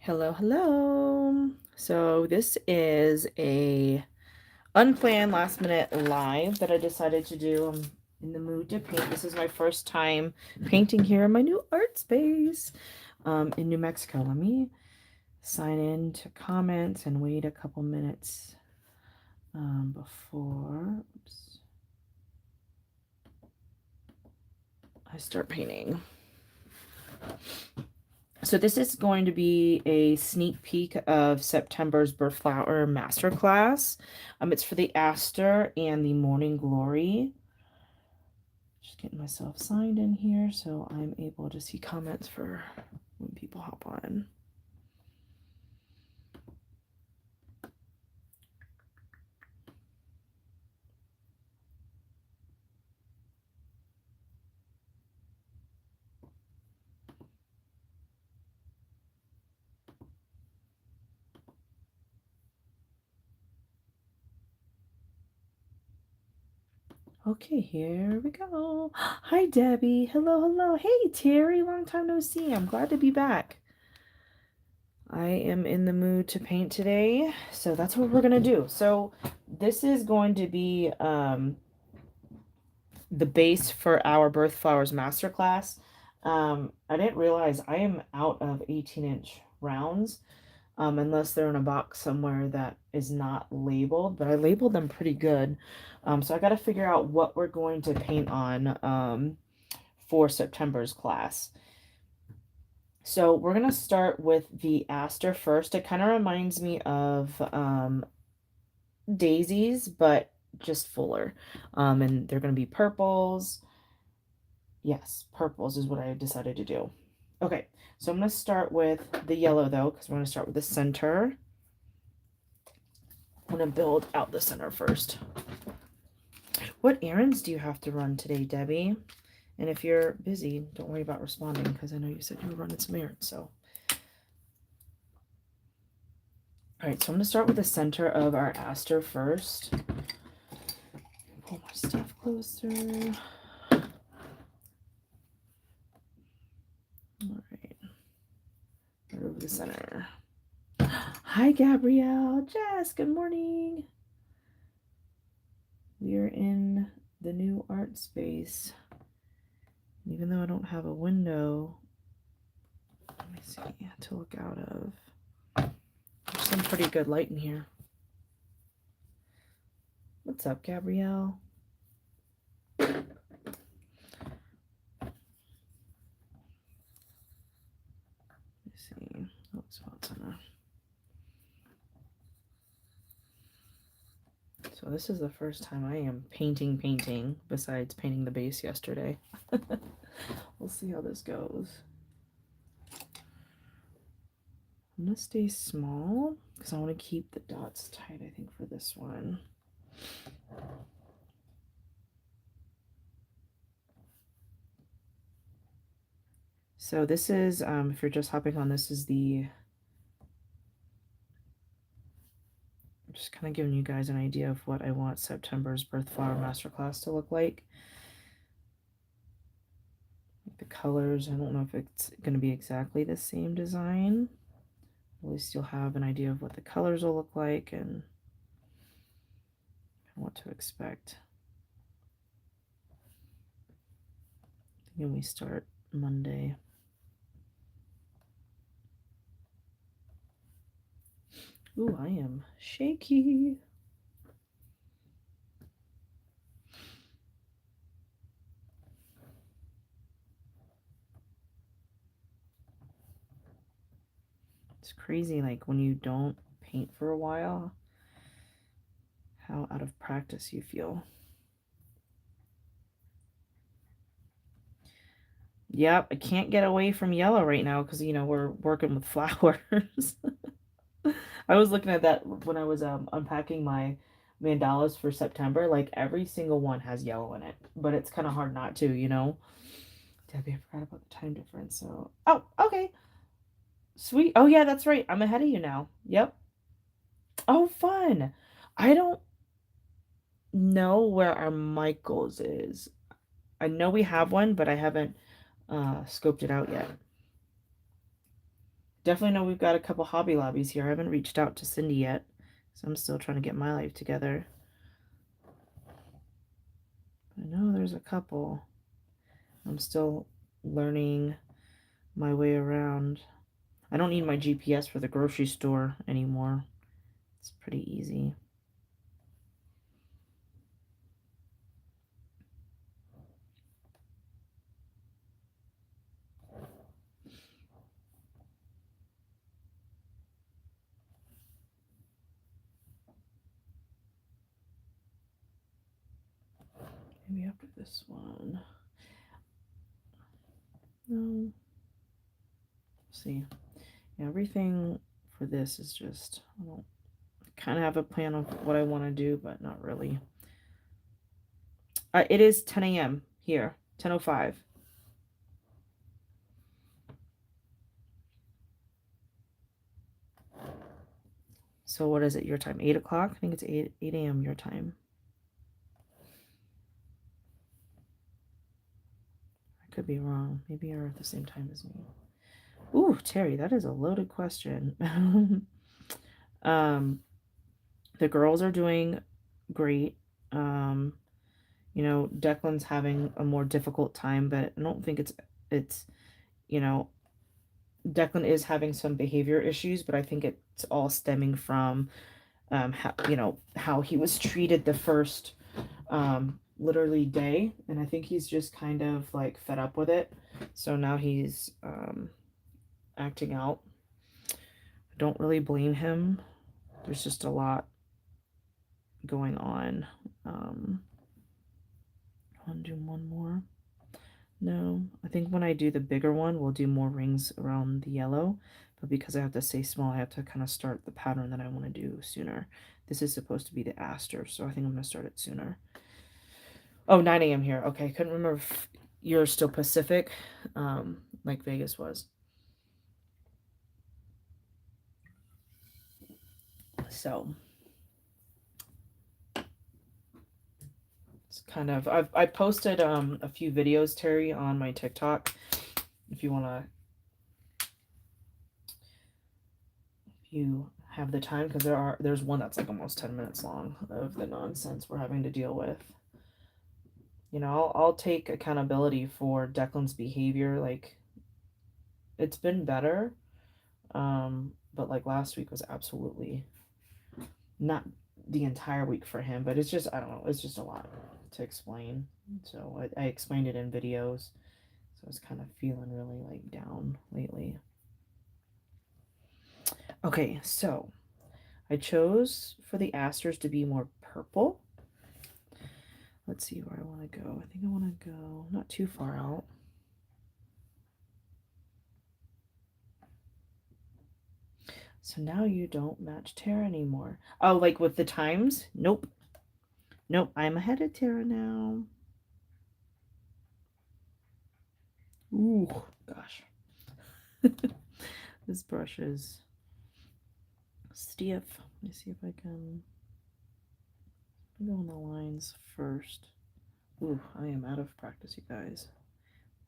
Hello, hello. So this is a unplanned last minute live that I decided to do. I'm in the mood to paint. This is my first time painting here in my new art space in New Mexico. Let me sign in to comments and wait a couple minutes before I start painting. So this is going to be a sneak peek of September's Birth Flower Masterclass. It's for the Aster and the Morning Glory. Just getting myself signed in here so I'm able to see comments for when people hop on. Okay, here we go. Hi, Debbie. Hello, hello. Hey, Terry. Long time no see. I'm glad to be back. I am in the mood to paint today, so that's what we're gonna do. So this is going to be the base for our Birth Flowers Masterclass. I didn't realize I am out of 18-inch rounds. Unless they're in a box somewhere that is not labeled, but I labeled them pretty good. So I got to figure out what we're going to paint on for September's class. So we're going to start with the Aster first. It kind of reminds me of daisies, but just fuller. And they're going to be purples. Yes, purples is what I decided to do. Okay, so I'm going to start with the yellow though, because we're going to start with the center. I'm going to build out the center first. What errands do you have to run today, Debbie? And if you're busy, don't worry about responding because I know you said you were running some errands. So, all right, so I'm going to start with the center of our Aster first. Pull my stuff closer. All right, right over the center. Hi, Gabrielle. Jess, good morning. We are in the new art space. Even though I don't have a window, let me see, to look out of. There's some pretty good light in here. What's up, Gabrielle? Let me see. Oh, spots on there. So this is the first time I am painting, besides painting the base yesterday. We'll see how this goes. I'm going to stay small because I want to keep the dots tight, I think, for this one. So this is, if you're just hopping on, this is the, I'm just kind of giving you guys an idea of what I want September's Birth Flower Masterclass to look like. The colors, I don't know if it's going to be exactly the same design. At least you'll have an idea of what the colors will look like and what to expect. And we start Monday. Ooh, I am shaky. It's crazy, like when you don't paint for a while, how out of practice you feel. Yep, I can't get away from yellow right now because, you know, we're working with flowers. I was looking at that when I was unpacking my mandalas for September. Like every single one has yellow in it, but it's kind of hard not to, you know. Debbie, I forgot about the time difference. So, oh, okay, sweet. Oh yeah, that's right. I'm ahead of you now. Yep. Oh, fun. I don't know where our Michaels is. I know we have one, but I haven't scoped it out yet. Definitely know we've got a couple Hobby Lobbies here. I haven't reached out to Cindy yet, so I'm still trying to get my life together. I know there's a couple. I'm still learning my way around. I don't need my GPS for the grocery store anymore. It's pretty easy. Maybe after this one. No. Let's see. Yeah, everything for this is just, I don't kind of have a plan of what I want to do, but not really. It is 10 a.m. here, 10:05. So what is it, your time? 8 o'clock? I think it's 8 a.m. your time. I could be wrong. Maybe you're at the same time as me. Ooh, Terry, that is a loaded question. The girls are doing great. You know, Declan's having a more difficult time, but I don't think it's, you know, Declan is having some behavior issues, but I think it's all stemming from how, you know, how he was treated the first literally day, and I think he's just kind of like fed up with it. So now he's acting out. I don't really blame him. There's just a lot going on. I want to do one more. No, I think when I do the bigger one, we'll do more rings around the yellow. But because I have to stay small, I have to kind of start the pattern that I want to do sooner. This is supposed to be the aster, so I think I'm going to start it sooner. Oh, 9 a.m. here. Okay, couldn't remember if you're still Pacific, like Vegas was. So it's kind of I posted a few videos, Terry, on my TikTok. If you wanna, if you have the time, because there's one that's like almost 10 minutes long of the nonsense we're having to deal with. You know, I'll take accountability for Declan's behavior. Like, it's been better, but like last week was absolutely not the entire week for him, but it's just, I don't know, it's just a lot to explain. So I explained it in videos. So I was kind of feeling really like down lately. Okay, so I chose for the asters to be more purple. Let's see where I want to go. I think I want to go not too far out. So now you don't match Tara anymore. Oh, like with the times? Nope. Nope, I'm ahead of Tara now. Ooh, gosh. This brush is stiff. Let me see if I can go on the lines first. Ooh, I am out of practice, you guys.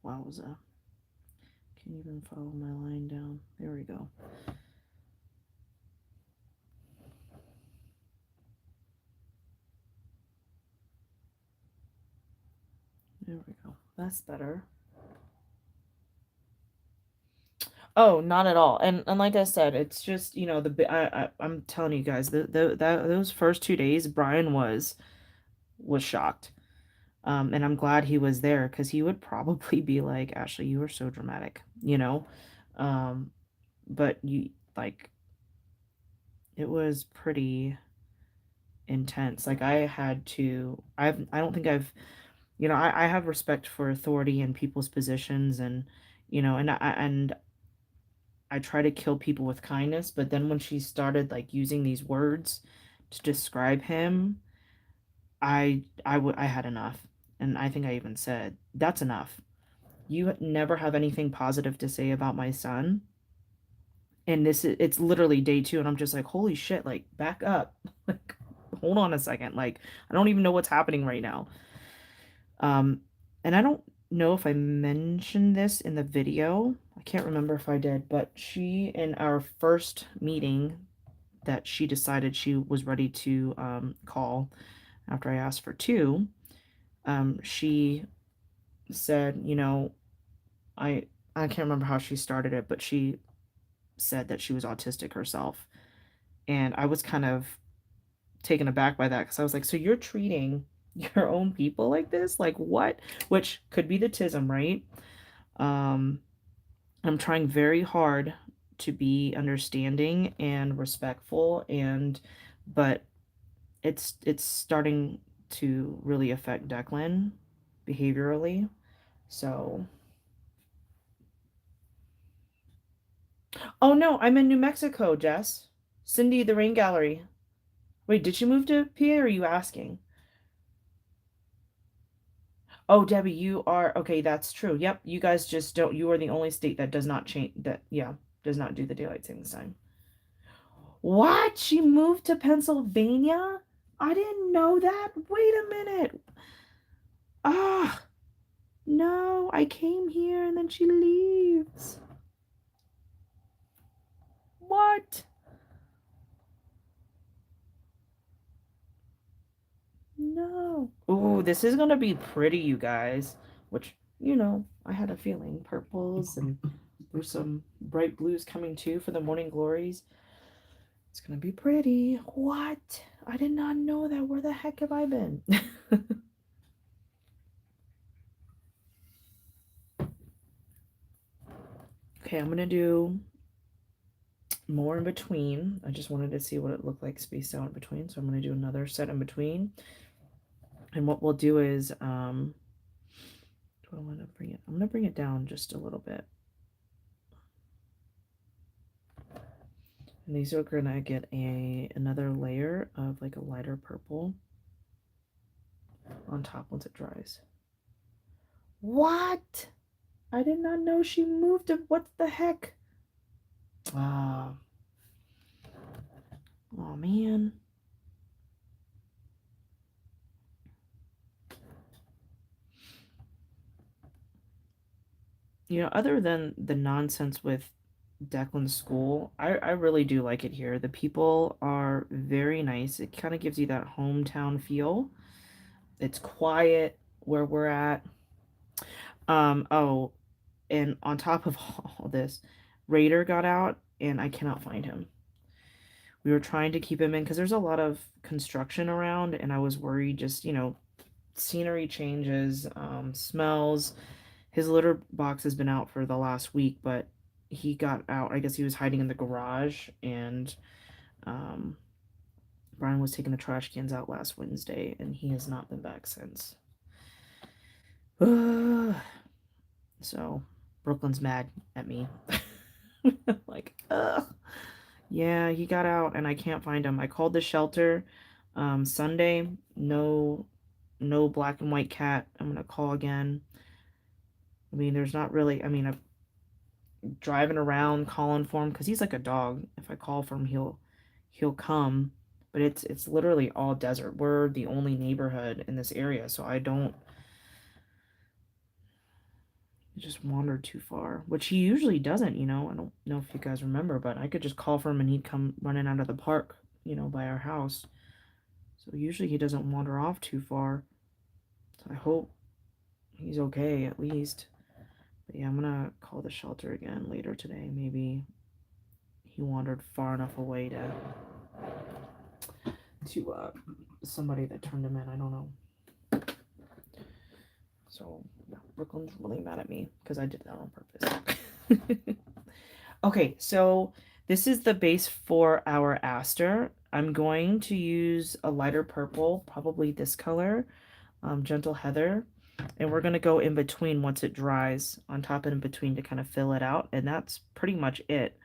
Wowza. Can't even follow my line down. There we go. There we go. That's better. Oh, not at all. And like I said, it's just, you know, I'm telling you guys, those first 2 days, Brian was shocked. And I'm glad he was there because he would probably be like, Ashley, you were so dramatic, you know? Um, but you like it was pretty intense. Like I don't think I've, you know, I have respect for authority and people's positions, and you know, and I try to kill people with kindness, but then when she started like using these words to describe him, I had enough. And I think I even said, that's enough. You never have anything positive to say about my son. And it's literally day 2 and I'm just like, holy shit, like back up. Like hold on a second. Like I don't even know what's happening right now. And I don't know if I mentioned this in the video. I can't remember if I did, but she, in our first meeting that she decided she was ready to call after I asked for two, she said, you know, I I can't remember how she started it, but she said that she was autistic herself. And I was kind of taken aback by that because I was like, so you're treating your own people like this? Like what? Which could be the tism, right? Um, I'm trying very hard to be understanding and respectful and but it's starting to really affect Declan behaviorally. So, oh no, I'm in New Mexico, Jess. Cindy, the Rain Gallery. Wait, did she move to PA or are you asking? Oh, Debbie, you are okay, that's true. Yep, you guys just don't you are the only state that does not change that yeah, does not do the daylight savings time. What? She moved to Pennsylvania? I didn't know that. Wait a minute. Ah, no, I came here and then she leaves. What? No. Ooh, this is gonna be pretty, you guys. Which, I had a feeling. Purples and there's some bright blues coming too for the morning glories. It's gonna be pretty. What? I did not know that. Where the heck have I been? Okay, I'm gonna do more in between. I just wanted to see what it looked like spaced out in between. So I'm gonna do another set in between. And what we'll do is, do I want to bring it? I'm gonna bring it down just a little bit. And these are gonna get another layer of like a lighter purple on top once it dries. What? I did not know she moved to what the heck? Ah, oh man. Other than the nonsense with Declan's school, I really do like it here. The people are very nice. It kind of gives you that hometown feel. It's quiet where we're at. Oh, and on top of all this, Raider got out and I cannot find him. We were trying to keep him in because there's a lot of construction around, and I was worried just, scenery changes, smells. His litter box has been out for the last week, but he got out. I guess he was hiding in the garage, and um, Brian was taking the trash cans out last Wednesday, and he has not been back since. So Brooklyn's mad at me. Like, ugh. Yeah, he got out and I can't find him. I called the shelter Sunday. No black and white cat. I'm gonna call again. I mean, there's not really, I'm driving around calling for him because he's like a dog. If I call for him, he'll come. But it's literally all desert. We're the only neighborhood in this area, so I don't just wander too far, which he usually doesn't. I don't know if you guys remember, but I could just call for him and he'd come running out of the park, by our house. So usually he doesn't wander off too far. So I hope he's okay at least. But yeah, I'm gonna call the shelter again later today. Maybe he wandered far enough away to somebody that turned him in. I don't know. So yeah, Brooklyn's really mad at me because I did that on purpose. Okay, so this is the base for our aster. I'm going to use a lighter purple, probably this color, Gentle Heather. And we're going to go in between once it dries, on top and in between to kind of fill it out. And that's pretty much it.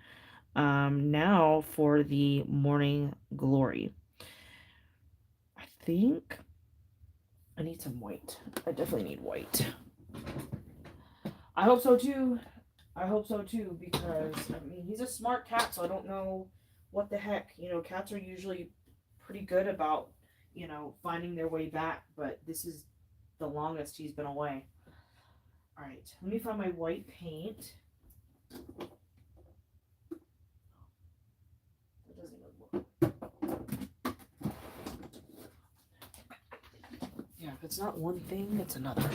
Now for the Morning Glory. I think I need some white. I definitely need white. I hope so too. I hope so too, because he's a smart cat, so I don't know what the heck. Cats are usually pretty good about, finding their way back, but this is the longest he's been away. All right, let me find my white paint. It doesn't even look. Yeah, if it's not one thing, it's another.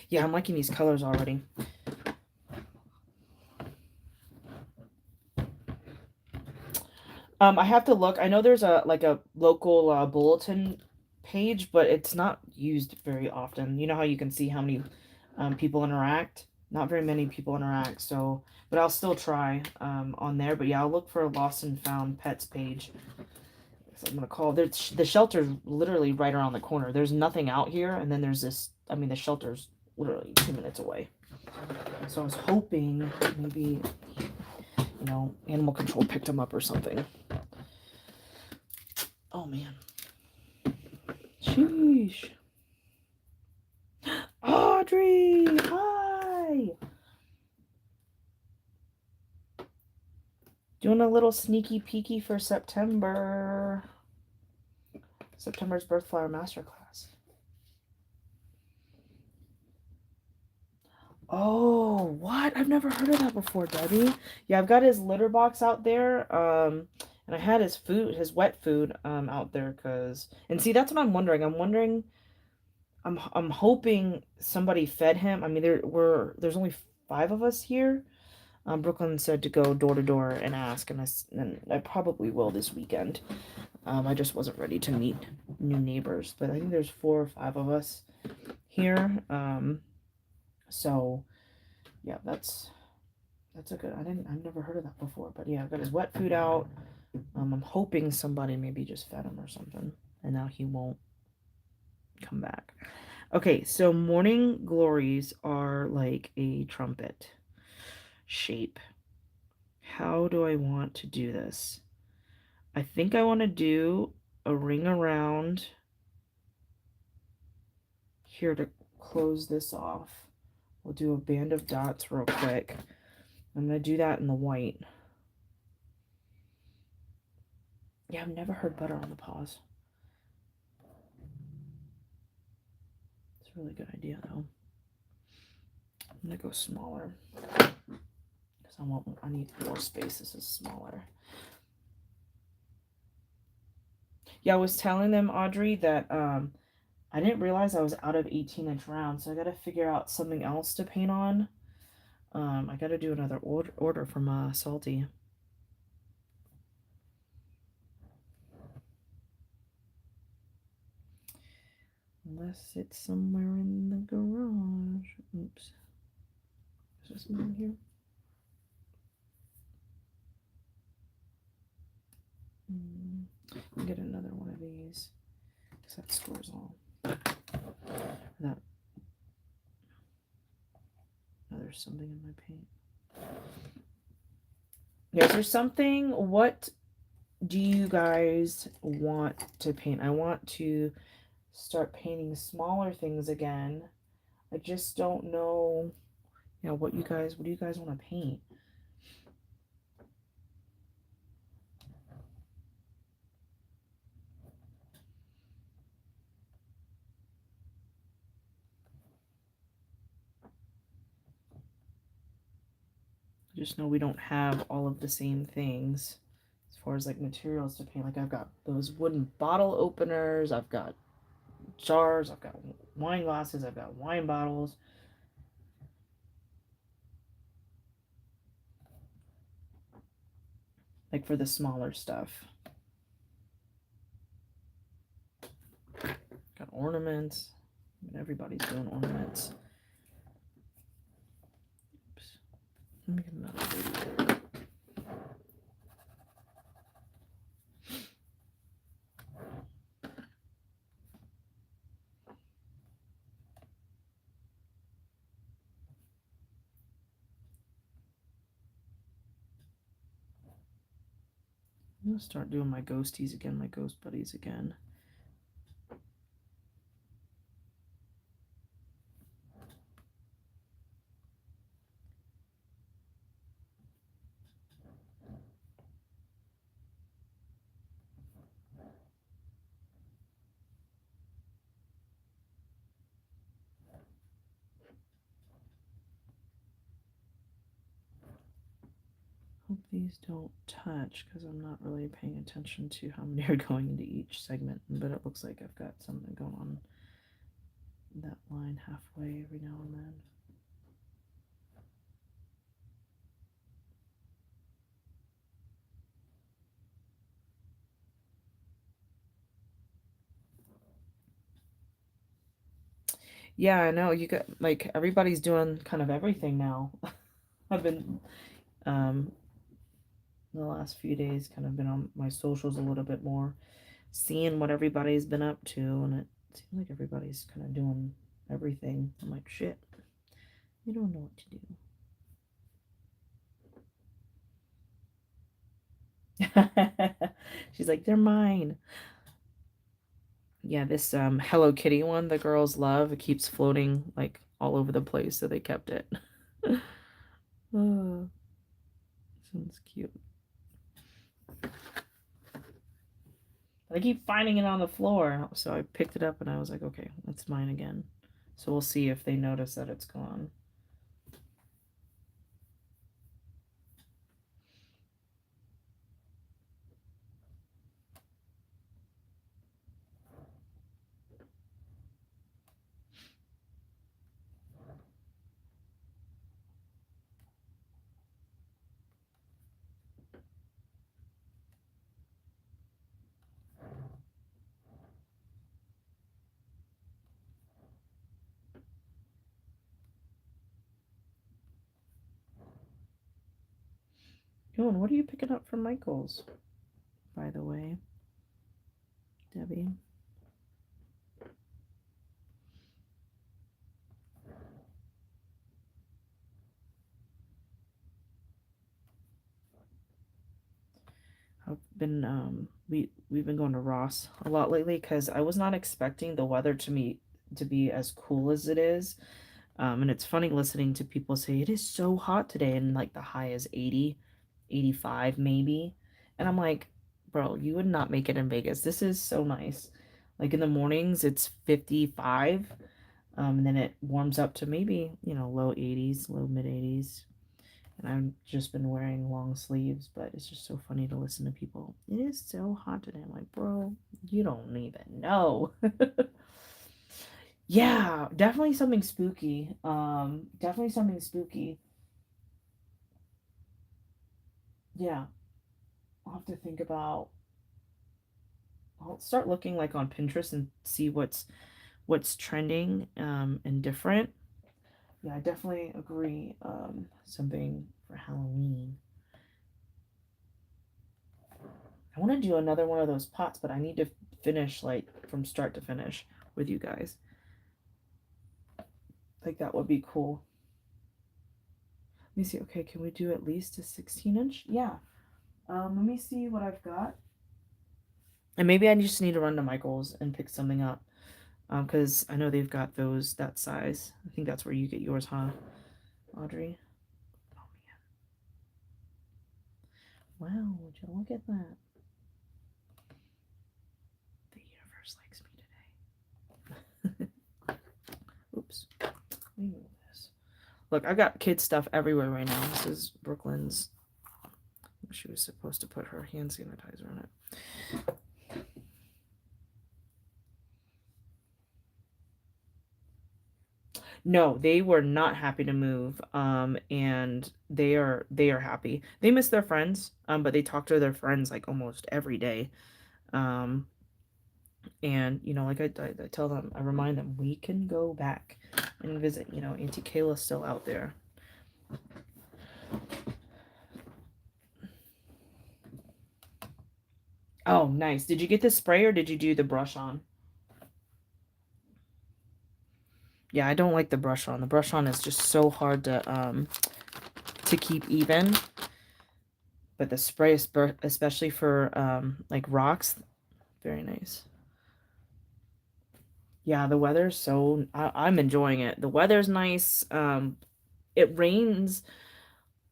Yeah, I'm liking these colors already. I have to look. I know there's a local bulletin page, but it's not used very often. You know how you can see how many people interact? Not very many people interact, so but I'll still try on there. But yeah, I'll look for a lost and found pets page. So I'm gonna call the shelter's literally right around the corner. There's nothing out here, and then there's this. I mean, the shelter's literally 2 minutes away. So I was hoping maybe animal control picked him up or something. Oh man. Sheesh. Audrey, hi. Doing a little sneaky peeky for September. September's Birth Flower Masterclass. Oh, what? I've never heard of that before, Debbie. Yeah, I've got his litter box out there. And I had his food, his wet food, out there, and see, that's what I'm wondering. I'm hoping somebody fed him. I mean, there's only 5 of us here. Brooklyn said to go door to door and ask, and I probably will this weekend. I just wasn't ready to meet new neighbors, but I think there's 4 or 5 of us here. So yeah, that's a good. I've never heard of that before, but yeah, I've got his wet food out. I'm hoping somebody maybe just fed him or something, and now he won't come back. Okay, so morning glories are like a trumpet shape. How do I want to do this? I think I want to do a ring around here to close this off. We'll do a band of dots real quick. I'm going to do that in the white. Yeah, I've never heard butter on the paws. It's a really good idea, though. I'm going to go smaller. Because I need more space. This is smaller. Yeah, I was telling them, Audrey, that I didn't realize I was out of 18-inch rounds, so I got to figure out something else to paint on. I got to do another order from Salty. Unless it's somewhere in the garage. Oops. Is there something in here? I'll get another one of these. Because that scores all. That. Oh, there's something in my paint. Yeah, is there something? What do you guys want to paint? I want to start painting smaller things again. I just don't know, what do you guys want to paint? I just know we don't have all of the same things as far as like materials to paint. Like I've got those wooden bottle openers, I've got jars, I've got wine glasses, I've got wine bottles. Like for the smaller stuff. Got ornaments. I mean, everybody's doing ornaments. Oops. Let me get another video. I'm gonna start doing my ghosties again, my ghost buddies again. Hope these don't touch because I'm not really paying attention to how many are going into each segment, but it looks like I've got something going on that line halfway every now and then. Yeah, I know you got like everybody's doing kind of everything now. I've been um the last few days kind of been on my socials a little bit more, seeing what everybody's been up to, and it seems like everybody's kind of doing everything. I'm like, shit, I don't know what to do. She's like, they're mine. Yeah, this Hello Kitty one the girls love. It keeps floating like all over the place, so they kept it. Oh, sounds cute. But I keep finding it on the floor, so I picked it up and I was like, okay, it's mine again. So we'll see if they notice that it's gone. Oh, and what are you picking up from Michael's, by the way, Debbie? I've been we've been going to Ross a lot lately because I was not expecting the weather to be as cool as it is. And it's funny listening to people say it is so hot today and like the high is 80, 85 maybe. And I'm like, bro, you would not make it in Vegas. This is so nice. Like in the mornings it's 55. And then it warms up to maybe, low 80s, low mid 80s. And I've just been wearing long sleeves, but it's just so funny to listen to people. It is so hot today. I'm like, bro, you don't even know. Yeah, definitely something spooky. Definitely something spooky. Yeah, I'll have to think about. I'll start looking like on Pinterest and see what's trending and different. Yeah, I definitely agree. Something for Halloween. I want to do another one of those pots, but I need to finish like from start to finish with you guys. Like that would be cool. Let me see. Okay, can we do at least a 16-inch? Yeah. Let me see what I've got. And maybe I just need to run to Michael's and pick something up. Because I know they've got those that size. I think that's where you get yours, huh, Audrey? Oh man. Wow, would you look at that? The universe likes me today. Oops. Let me move this. Look, I've got kid stuff everywhere right now. This is Brooklyn's. She was supposed to put her hand sanitizer on it. No, they were not happy to move. And they are happy. They miss their friends. But they talk to their friends like almost every day. Um, and like I tell them, I remind them we can go back and visit. Auntie Kayla's still out there. Oh, nice. Did you get the spray or did you do the brush on? Yeah, I don't like the brush on. The brush on is just so hard to keep even. But the spray, especially for like rocks, very nice. Yeah, the weather's so I'm enjoying it. The weather's nice. It rains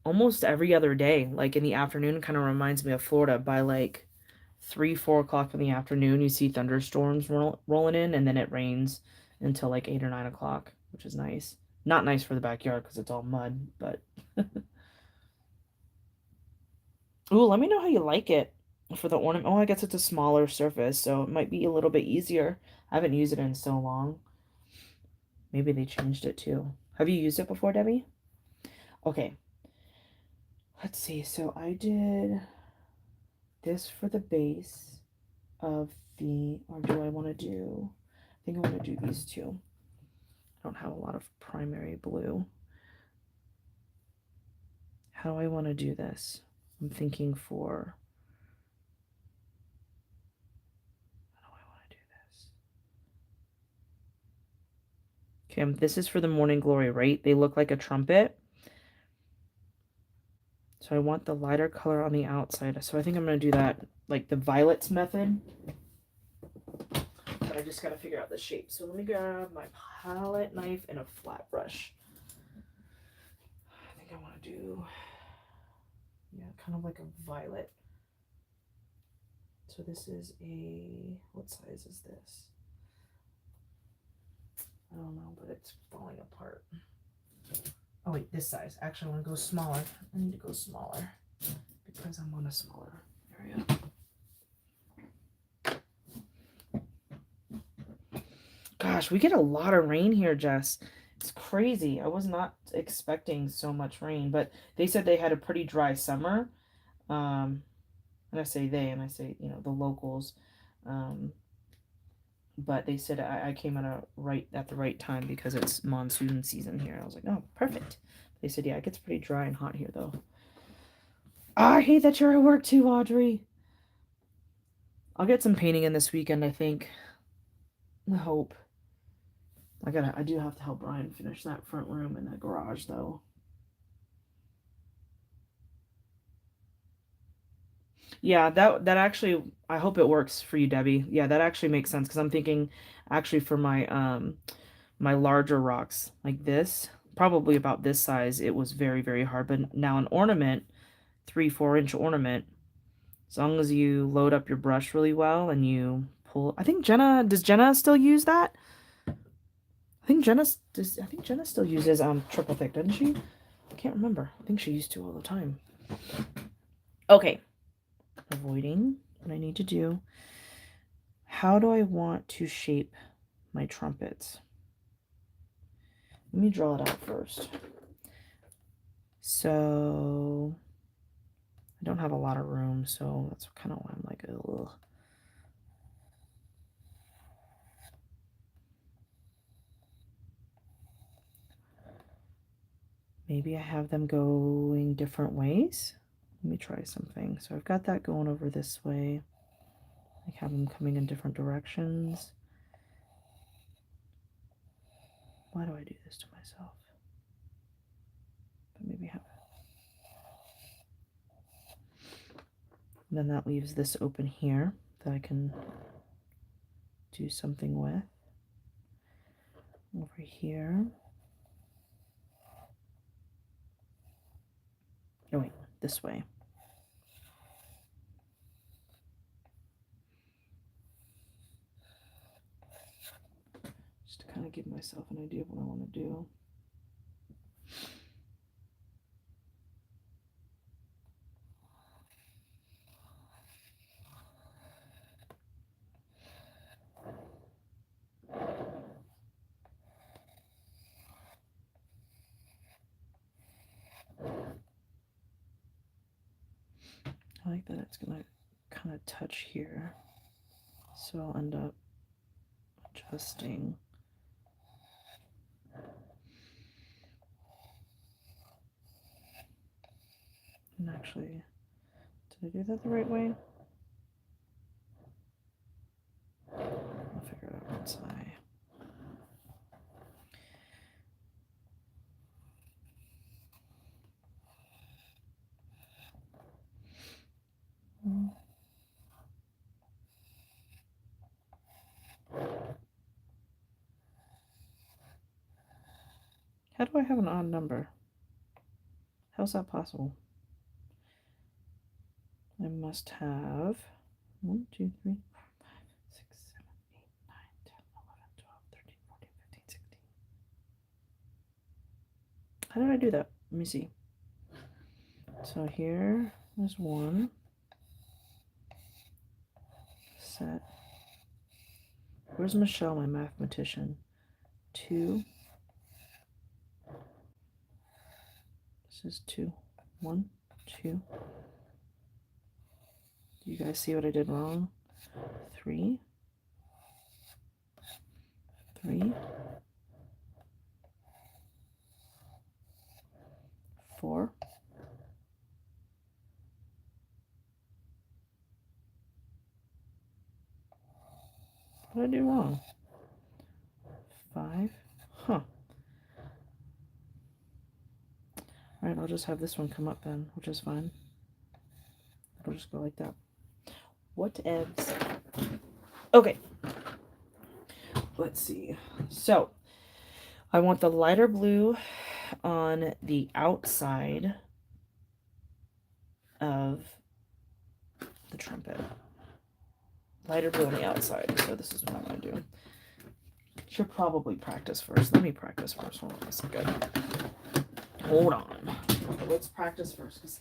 almost every other day. Like in the afternoon, kind of reminds me of Florida. By like 3, 4 o'clock in the afternoon, you see thunderstorms rolling in, and then it rains until like 8 or 9 o'clock, which is nice. Not nice for the backyard because it's all mud, but Ooh, let me know how you like it for the ornament. Oh, I guess it's a smaller surface, so it might be a little bit easier. I haven't used it in so long. Maybe they changed it too. Have you used it before, Debbie? Okay, let's see. So I did this for the base of the, or do I want to do, I think I want to do these two. I don't have a lot of primary blue. How do I want to do this? I'm thinking for, how do I want to do this? Okay, this is for the Morning Glory, right? They look like a trumpet. So I want the lighter color on the outside. So I think I'm going to do that like the violets method. But I just got to figure out the shape. So let me grab my palette knife and a flat brush. I think I want to do, yeah, kind of like a violet. So this is a, what size is this? I don't know, but it's falling apart. Oh wait, this size. Actually, I want to go smaller. I need to go smaller because I'm on a smaller area. Gosh, we get a lot of rain here, Jess. It's crazy. I was not expecting so much rain, but they said they had a pretty dry summer. And I say they, and I say, you know, the locals. Um, but they said I came at the right time because it's monsoon season here. I was like, oh, perfect. They said, yeah, it gets pretty dry and hot here, though. I hate that you're at work too, Audrey. I'll get some painting in this weekend, I think. I hope. I do have to help Brian finish that front room and that garage, though. Yeah, that actually, I hope it works for you, Debbie. Yeah, that actually makes sense because I'm thinking actually for my larger rocks like this, probably about this size, it was very, very hard. But now an ornament, 3-4 inch ornament, as long as you load up your brush really well and you pull, does Jenna still use that? I think Jenna still uses triple thick, doesn't she? I can't remember. I think she used to all the time. Okay. Avoiding what I need to do. How do I want to shape my trumpets? Let me draw it out first. So I don't have a lot of room, so that's kind of why I'm like, ugh. Maybe I have them going different ways. Let me try something. So I've got that going over this way. I have them coming in different directions. Why do I do this to myself? But maybe have it. And then that leaves this open here that I can do something with. Over here. Oh wait, this way. Just to kind of give myself an idea of what I want to do. I like that it's gonna kind of touch here. So I'll end up adjusting. And actually, did I do that the right way? I'll figure it out once I... How do I have an odd number? How's that possible? I must have 1, 2, 3, 4, 5, 6, 7, 8, 9, 10, 11, 12, 13, 14, 15, 16. How did I do that? Let me see. So here There's one. Set. Where's Michelle, my mathematician? 2. This is 2. 1, 2. Do you guys see what I did wrong? 3. 3. 4. What did I do wrong? 5. Huh. Alright, I'll just have this one come up then, which is fine. It'll just go like that. What evs? Okay. Let's see. So, I want the lighter blue on the outside of the trumpet. Lighter blue on the outside. So this is what I'm going to do. Should probably practice first. Let me practice first. Hold on a second. Hold on. Okay, let's practice first, because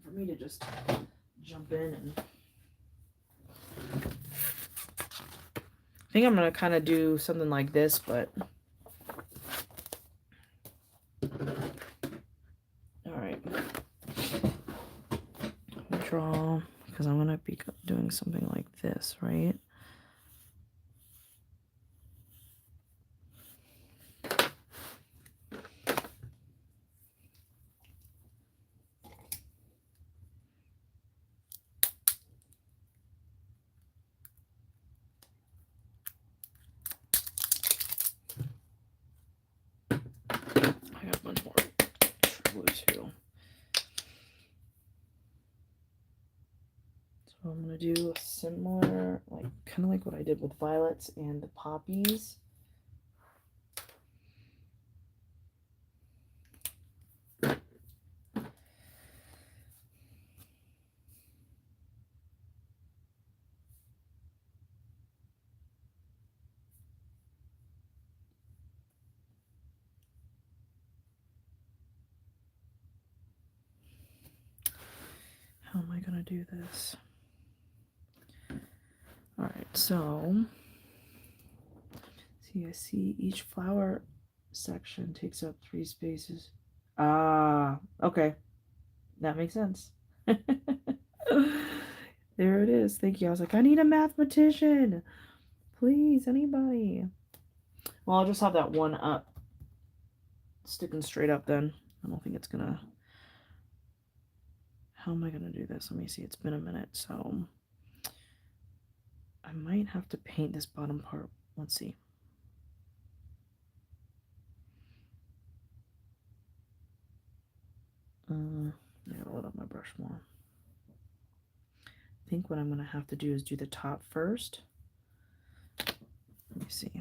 for me to just jump in and... I think I'm going to kind of do something like this, but... Alright. Draw, because I'm going to be doing something like this, right? I got a bunch more blue too. So I'm going to do a similar, like kind of like what I did with violets and the poppies. How am I going to do this? All right, so see, I see each flower section takes up 3 spaces. Ah, okay. That makes sense. There it is. Thank you. I was like, I need a mathematician. Please, anybody. Well, I'll just have that one up. Sticking straight up then. I don't think it's gonna... How am I gonna do this? Let me see. It's been a minute, so... I might have to paint this bottom part. Let's see. I gotta load up my brush more. I think what I'm gonna have to do is do the top first. Let me see.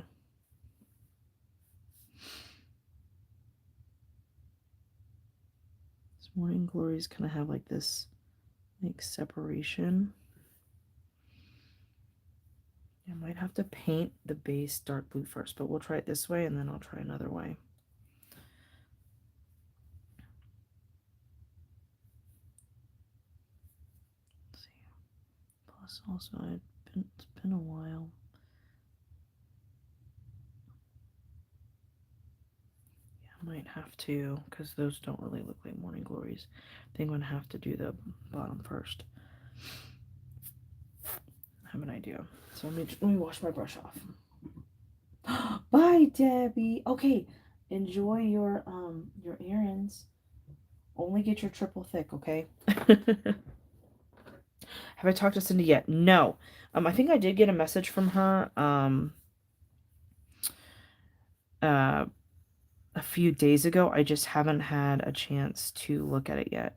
This Morning Glories kind of have like this like separation. I might have to paint the base dark blue first, but we'll try it this way and then I'll try another way. Let's see. Plus also it's been a while. Yeah, I might have to, because those don't really look like Morning Glories. I think I'm gonna have to do the bottom first. I have an idea. So let me wash my brush off. Bye, Debbie. Okay, enjoy your errands. Only get your triple thick, okay? Have I talked to Cindy yet? No. I think I did get a message from her a few days ago. I just haven't had a chance to look at it yet.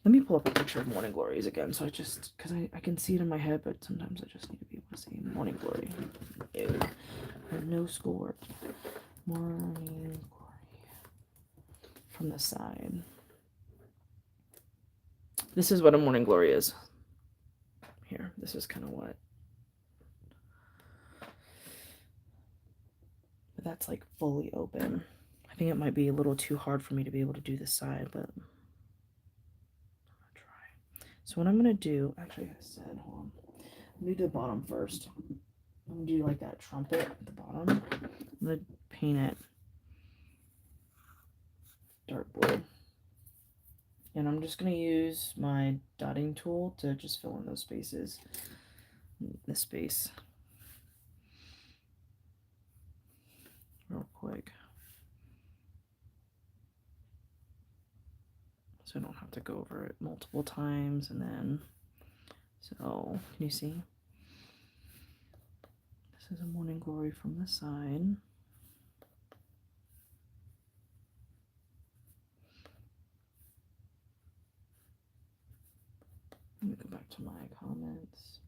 Let me pull up a picture of Morning Glories again, so because I can see it in my head, but sometimes I just need to be able to see Morning Glory. Ew. No schoolwork. Morning Glory. From the side. This is what a Morning Glory is. Here, this is kind of what. But that's like fully open. I think it might be a little too hard for me to be able to do this side, but I'm gonna try. So what I'm gonna do, actually I said, hold on. I'm gonna do the bottom first. I'm gonna do like that trumpet at the bottom. I'm gonna paint it dark blue. And I'm just gonna use my dotting tool to just fill in those spaces. This space. Real quick. So I don't have to go over it multiple times and then, so can you see? This is a morning glory from the side. Let me go back to my comments.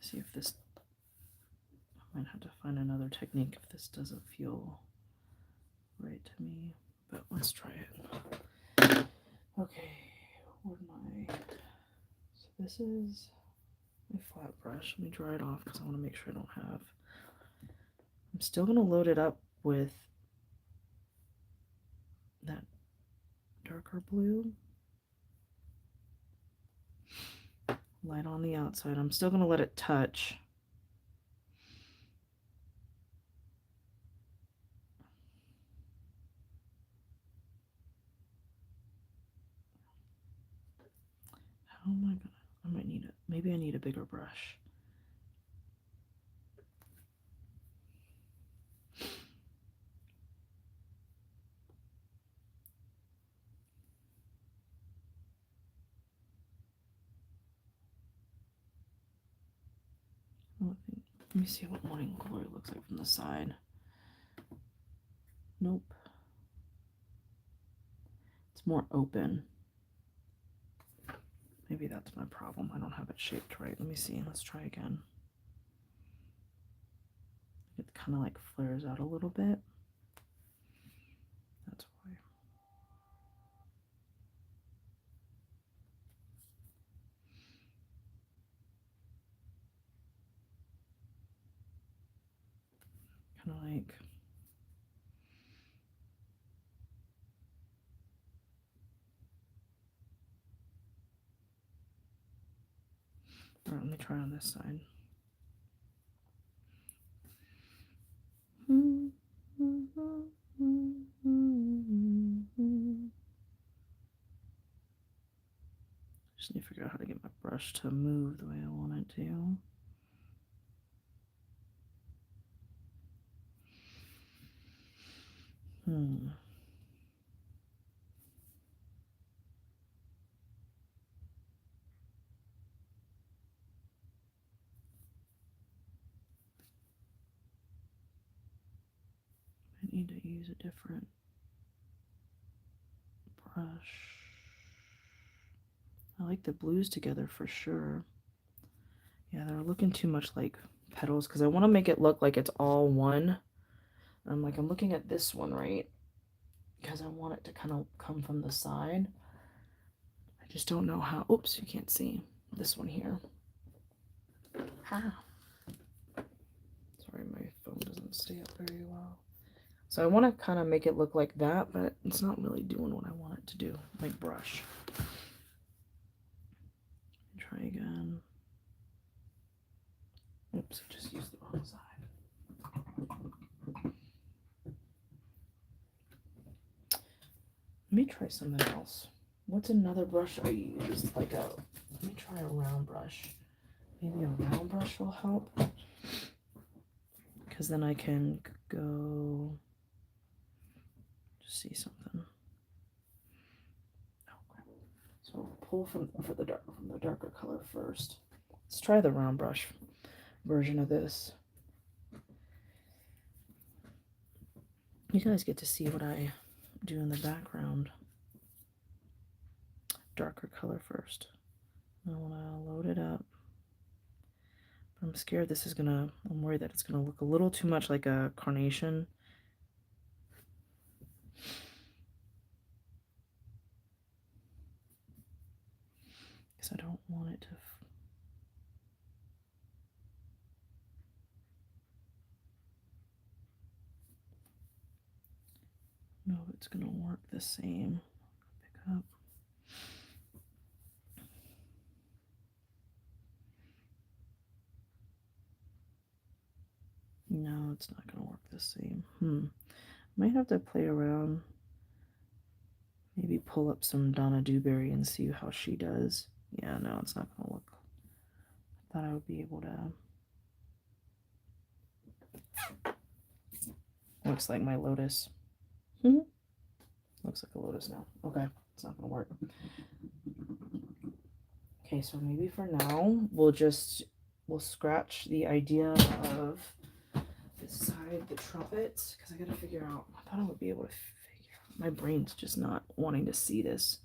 See if this, I might have to find another technique if this doesn't feel right to me, but let's try it. Okay, where'd my, so this is my flat brush. Let me dry it off because I want to make sure I don't have, I'm still going to load it up with that darker blue. Light on the outside. I'm still going to let it touch. How am I gonna, I might need it. Maybe I need a bigger brush. Let me see what morning glory looks like from the side. Nope. It's more open. Maybe that's my problem. I don't have it shaped right. Let me see. Let's try again. It kind of like flares out a little bit. That's why. Kind of like. All right, let me try on this side. Just need to figure out how to get my brush to move the way I want it to. I need to use a different brush. I like the blues together for sure. Yeah, they're looking too much like petals because I want to make it look like it's all one. I'm looking at this one, right? Because I want it to kind of come from the side. I just don't know how. Oops, you can't see this one here. Sorry, my phone doesn't stay up very well. So I want to kind of make it look like that, but it's not really doing what I want it to do. Like brush. Try again. Oops, I just used the wrong side. Let me try something else. What's another brush I use? Let me try a round brush. Maybe a round brush will help. Because then I can go just see something. Okay. So pull from the darker color first. Let's try the round brush version of this. You guys get to see what I do in the background. Darker color first. I want to load it up. But I'm scared this is gonna, I'm worried that it's gonna look a little too much like a carnation. Because I don't want it to. know if it's gonna work the same. Pick up. No, it's not gonna work the same. Might have to play around. Maybe pull up some Donna Dewberry and see how she does. Yeah, no, it's not gonna look. I thought I would be able to. Looks like my Lotus. Looks like a Lotus now. Okay, it's not gonna work. Okay, so maybe for now we'll scratch the idea of this side, the trumpets, because I gotta figure out. I thought I would be able to figure out. My brain's just not wanting to see this.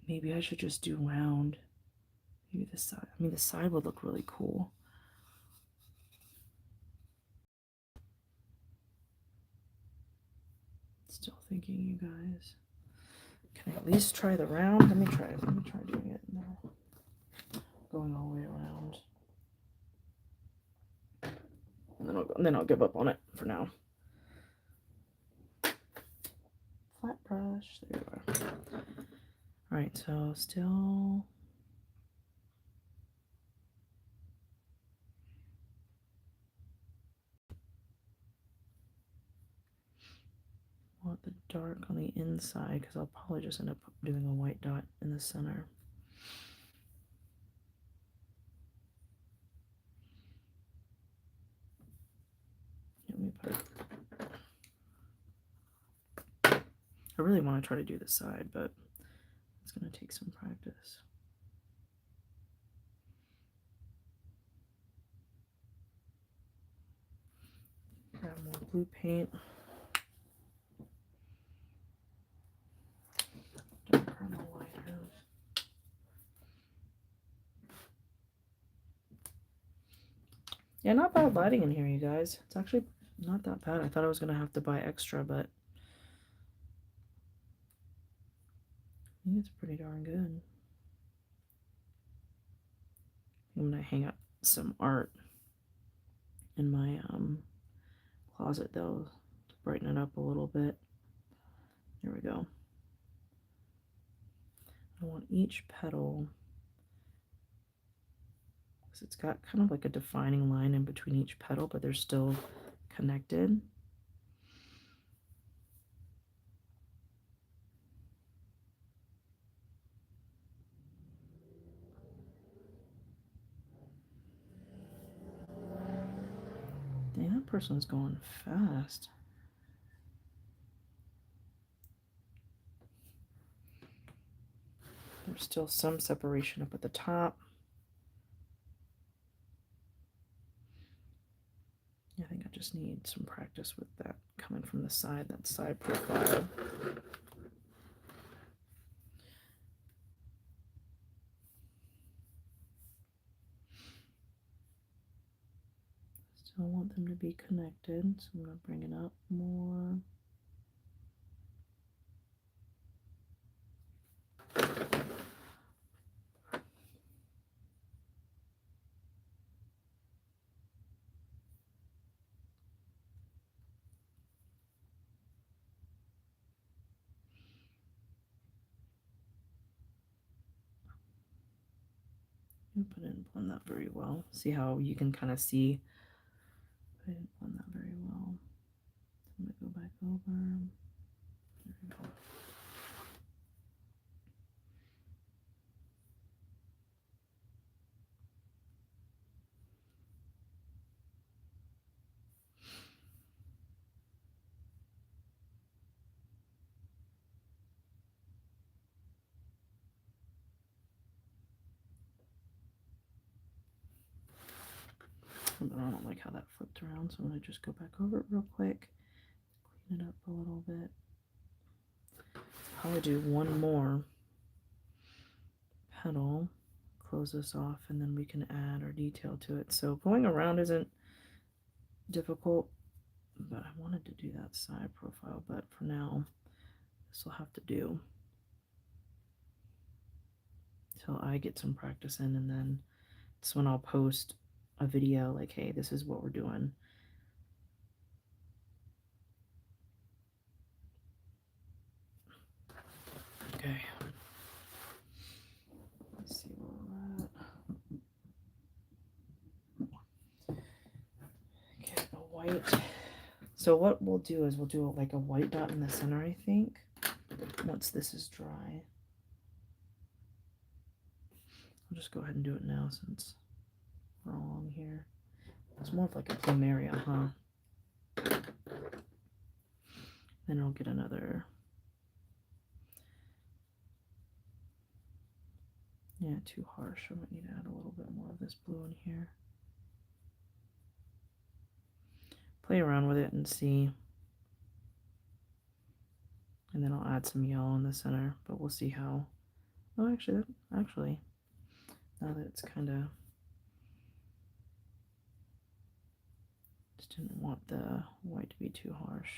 Maybe I should just do round. Maybe this side. I mean, the side would look really cool. Still thinking, you guys. Can I at least try the round? Let me try it. Let me try doing it now. Going all the way around. And then I'll give up on it for now. Flat brush. There you are. Alright, so still. Want the dark on the inside because I'll probably just end up doing a white dot in the center. Let me put it. I really want to try to do the side, but it's going to take some practice. Grab more blue paint. Darker on the lighter. Yeah, not bad lighting in here, you guys. It's actually not that bad. I thought I was going to have to buy extra, but I think it's pretty darn good. I'm going to hang up some art in my closet, though, to brighten it up a little bit. There we go. I want each petal, because it's got kind of like a defining line in between each petal, but they're still connected. Dang, that person's going fast. There's still some separation up at the top. I think I just need some practice with that coming from the side, that side profile. Still want them to be connected, so I'm going to bring it up more. But I didn't blend that very well. See how you can kind of see I didn't blend that very well. So I'm going to go back over. There we go. But I don't like how that flipped around, so I'm going to just go back over it real quick, clean it up a little bit. Probably do one more petal, close this off, and then we can add our detail to it. So going around isn't difficult, but I wanted to do that side profile, but for now, this will have to do until I get some practice in, and then it's when I'll post a video like, hey, this is what we're doing. white. So what we'll do is we'll do like a white dot in the center, I think, once this is dry. I'll just go ahead and do it now since we're all on here. It's more of like a plumeria, huh? Then I'll get another. Yeah, too harsh. I might need to add a little bit more of this blue in here. Play around with it and see. And then I'll add some yellow in the center, but we'll see how. Oh, actually, now that it's kind of. Just didn't want the white to be too harsh.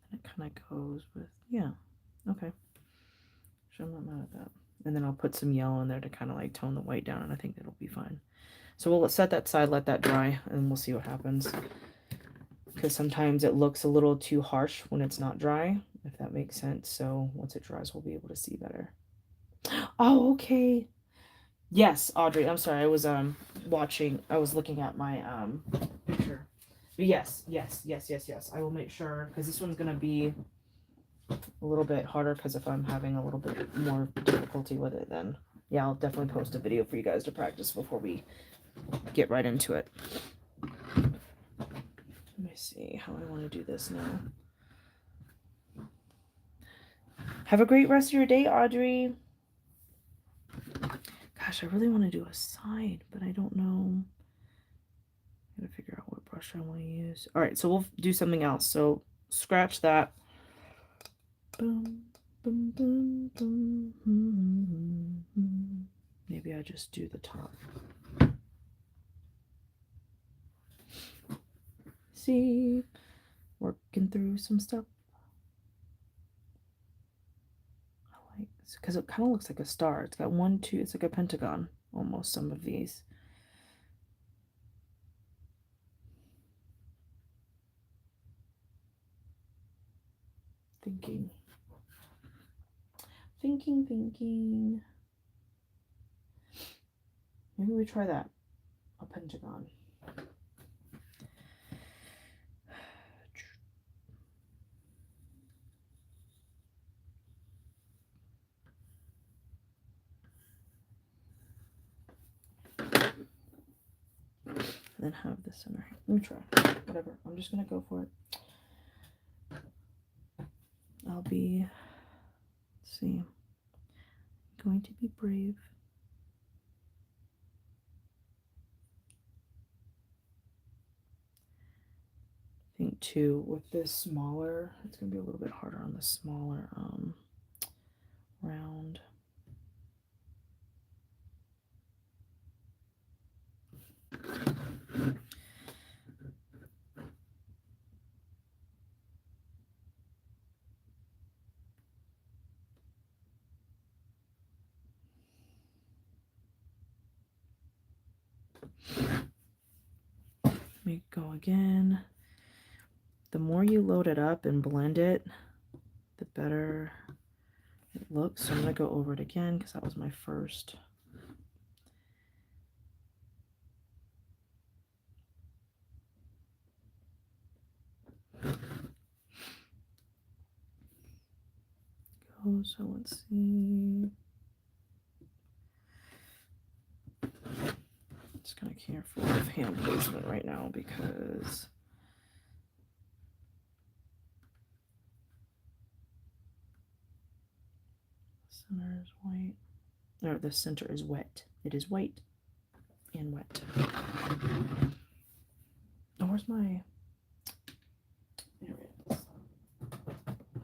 And it kind of goes with, yeah, okay. So I'm not mad at that. And then I'll put some yellow in there to kind of like tone the white down, and I think it'll be fine. So we'll set that side, let that dry, and we'll see what happens. Because sometimes it looks a little too harsh when it's not dry, if that makes sense. So once it dries, we'll be able to see better. Oh, okay. Yes, Audrey, I'm sorry. I was looking at my picture. But yes. I will make sure, because this one's going to be a little bit harder, because if I'm having a little bit more difficulty with it, then yeah, I'll definitely post a video for you guys to practice before we get right into it. Let me see how I want to do this now. Have a great rest of your day, Audrey. Gosh, I really want to do a side, but I don't know. I gotta figure out what brush I want to use. All right, so we'll do something else. So scratch that. Boom, boom, boom, boom. Maybe I just do the top. See, working through some stuff. I like this because it kind of looks like a star. It's got 1, 2. It's like a pentagon almost. Some of these. Thinking. Maybe we try that. A pentagon. And then have this center. Let me try. Whatever. I'm just gonna go for it. I'll be, let's see, going to be brave. I think too, with this smaller, it's gonna be a little bit harder on the smaller round. Let me go again. The more you load it up and blend it, the better it looks. So I'm gonna go over it again because that was my first. So let's see. Just kind of careful with hand placement right now because the center is white. Or the center is wet. It is white and wet. Oh, where's my? There it is.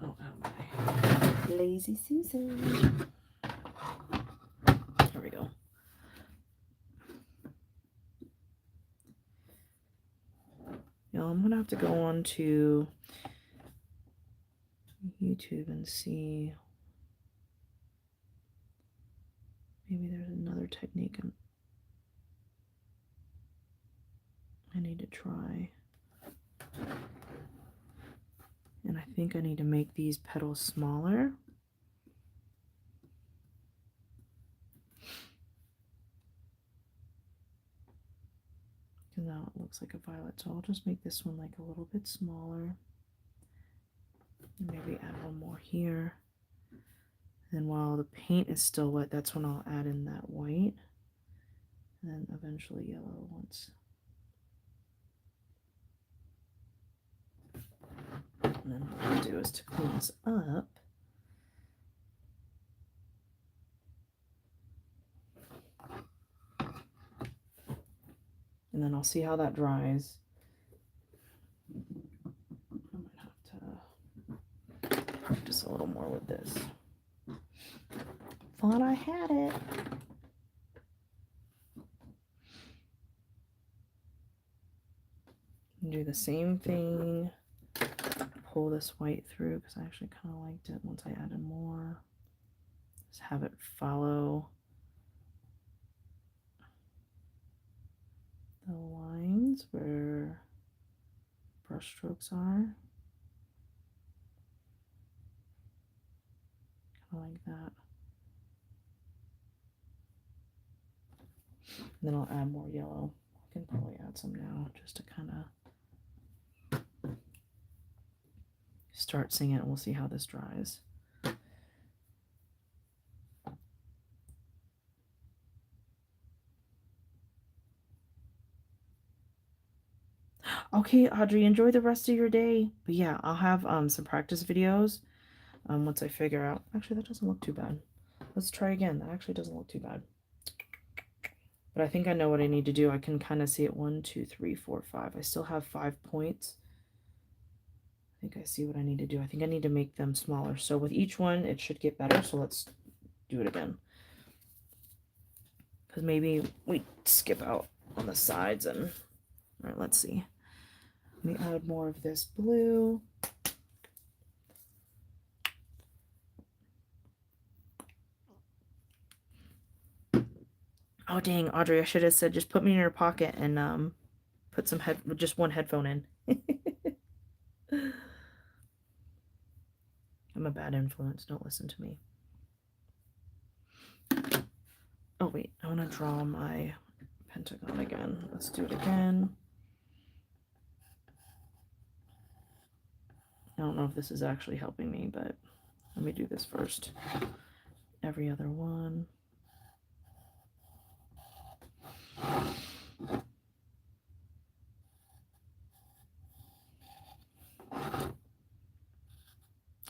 Oh, my lazy Susan. There we go. Now I'm gonna have to go on to YouTube and see. Maybe there's another technique I need to try. And I think I need to make these petals smaller. that looks like a violet, so I'll just make this one like a little bit smaller. Maybe add one more here. And while the paint is still wet, that's when I'll add in that white. And then eventually yellow once. And then what I'll do is to clean this up. And then I'll see how that dries. I might have to practice a little more with this. Thought I had it. Do the same thing. Pull this white through because I actually kind of liked it once I added more. Just have it follow the lines where brush strokes are. Kind of like that. And then I'll add more yellow. I can probably add some now just to kind of start seeing it, and we'll see how this dries. Okay, Audrey, enjoy the rest of your day. But yeah, I'll have some practice videos once I figure out. Actually, that doesn't look too bad. Let's try again. That actually doesn't look too bad. But I think I know what I need to do. I can kind of see it. 1, 2, 3, 4, 5. I still have 5 points. I think I see what I need to do. I think I need to make them smaller. So with each one, it should get better. So let's do it again. Because maybe we skip out on the sides and... All right, let's see. Let me add more of this blue. Oh, dang, Audrey, I should have said just put me in your pocket and put some just one headphone in. I'm a bad influence. Don't listen to me. Oh, wait. I want to draw my pentagon again. Let's do it again. I don't know if this is actually helping me, but let me do this first. Every other one.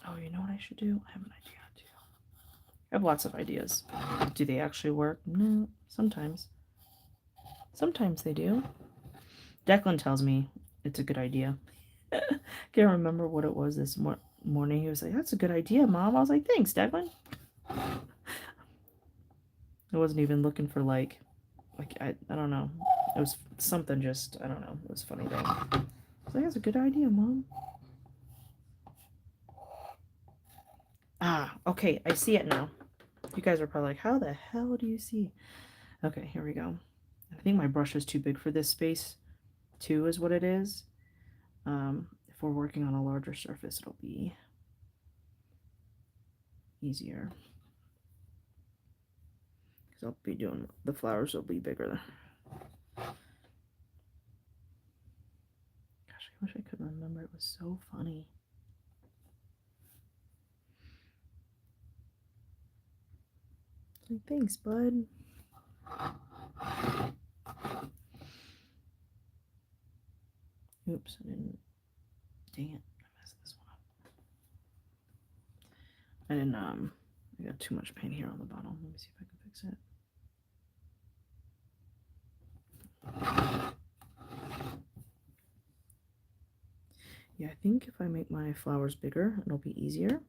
Oh, you know what I should do? I have an idea too. I have lots of ideas. Do they actually work? No, sometimes. Sometimes they do. Declan tells me it's a good idea. Can't remember what it was this morning. He was like, "That's a good idea, Mom." I was like, "Thanks, Declan." I wasn't even looking for like I don't know. It was something just, I don't know. It was a funny thing. I was like, "That's a good idea, Mom." Ah, okay, I see it now. You guys are probably like, how the hell do you see? Okay, here we go. I think my brush is too big for this space, too, is what it is. If we're working on a larger surface, it'll be easier. Because I'll be doing, the flowers will be bigger. Gosh, I wish I could remember. It was so funny. Like, thanks, bud. Oops, I didn't. Dang it, I messed this one up. I didn't, I got too much paint here on the bottom. Let me see if I can fix it. Yeah, I think if I make my flowers bigger, it'll be easier.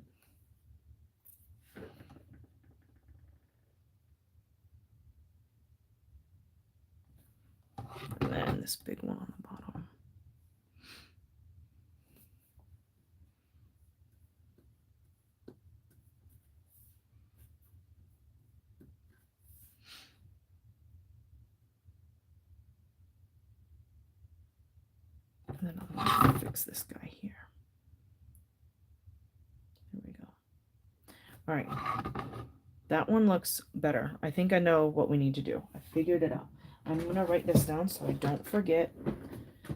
And then this big one on the bottom. And then I'm going to fix this guy here. There we go. All right. That one looks better. I think I know what we need to do. I figured it out. I'm going to write this down so I don't forget.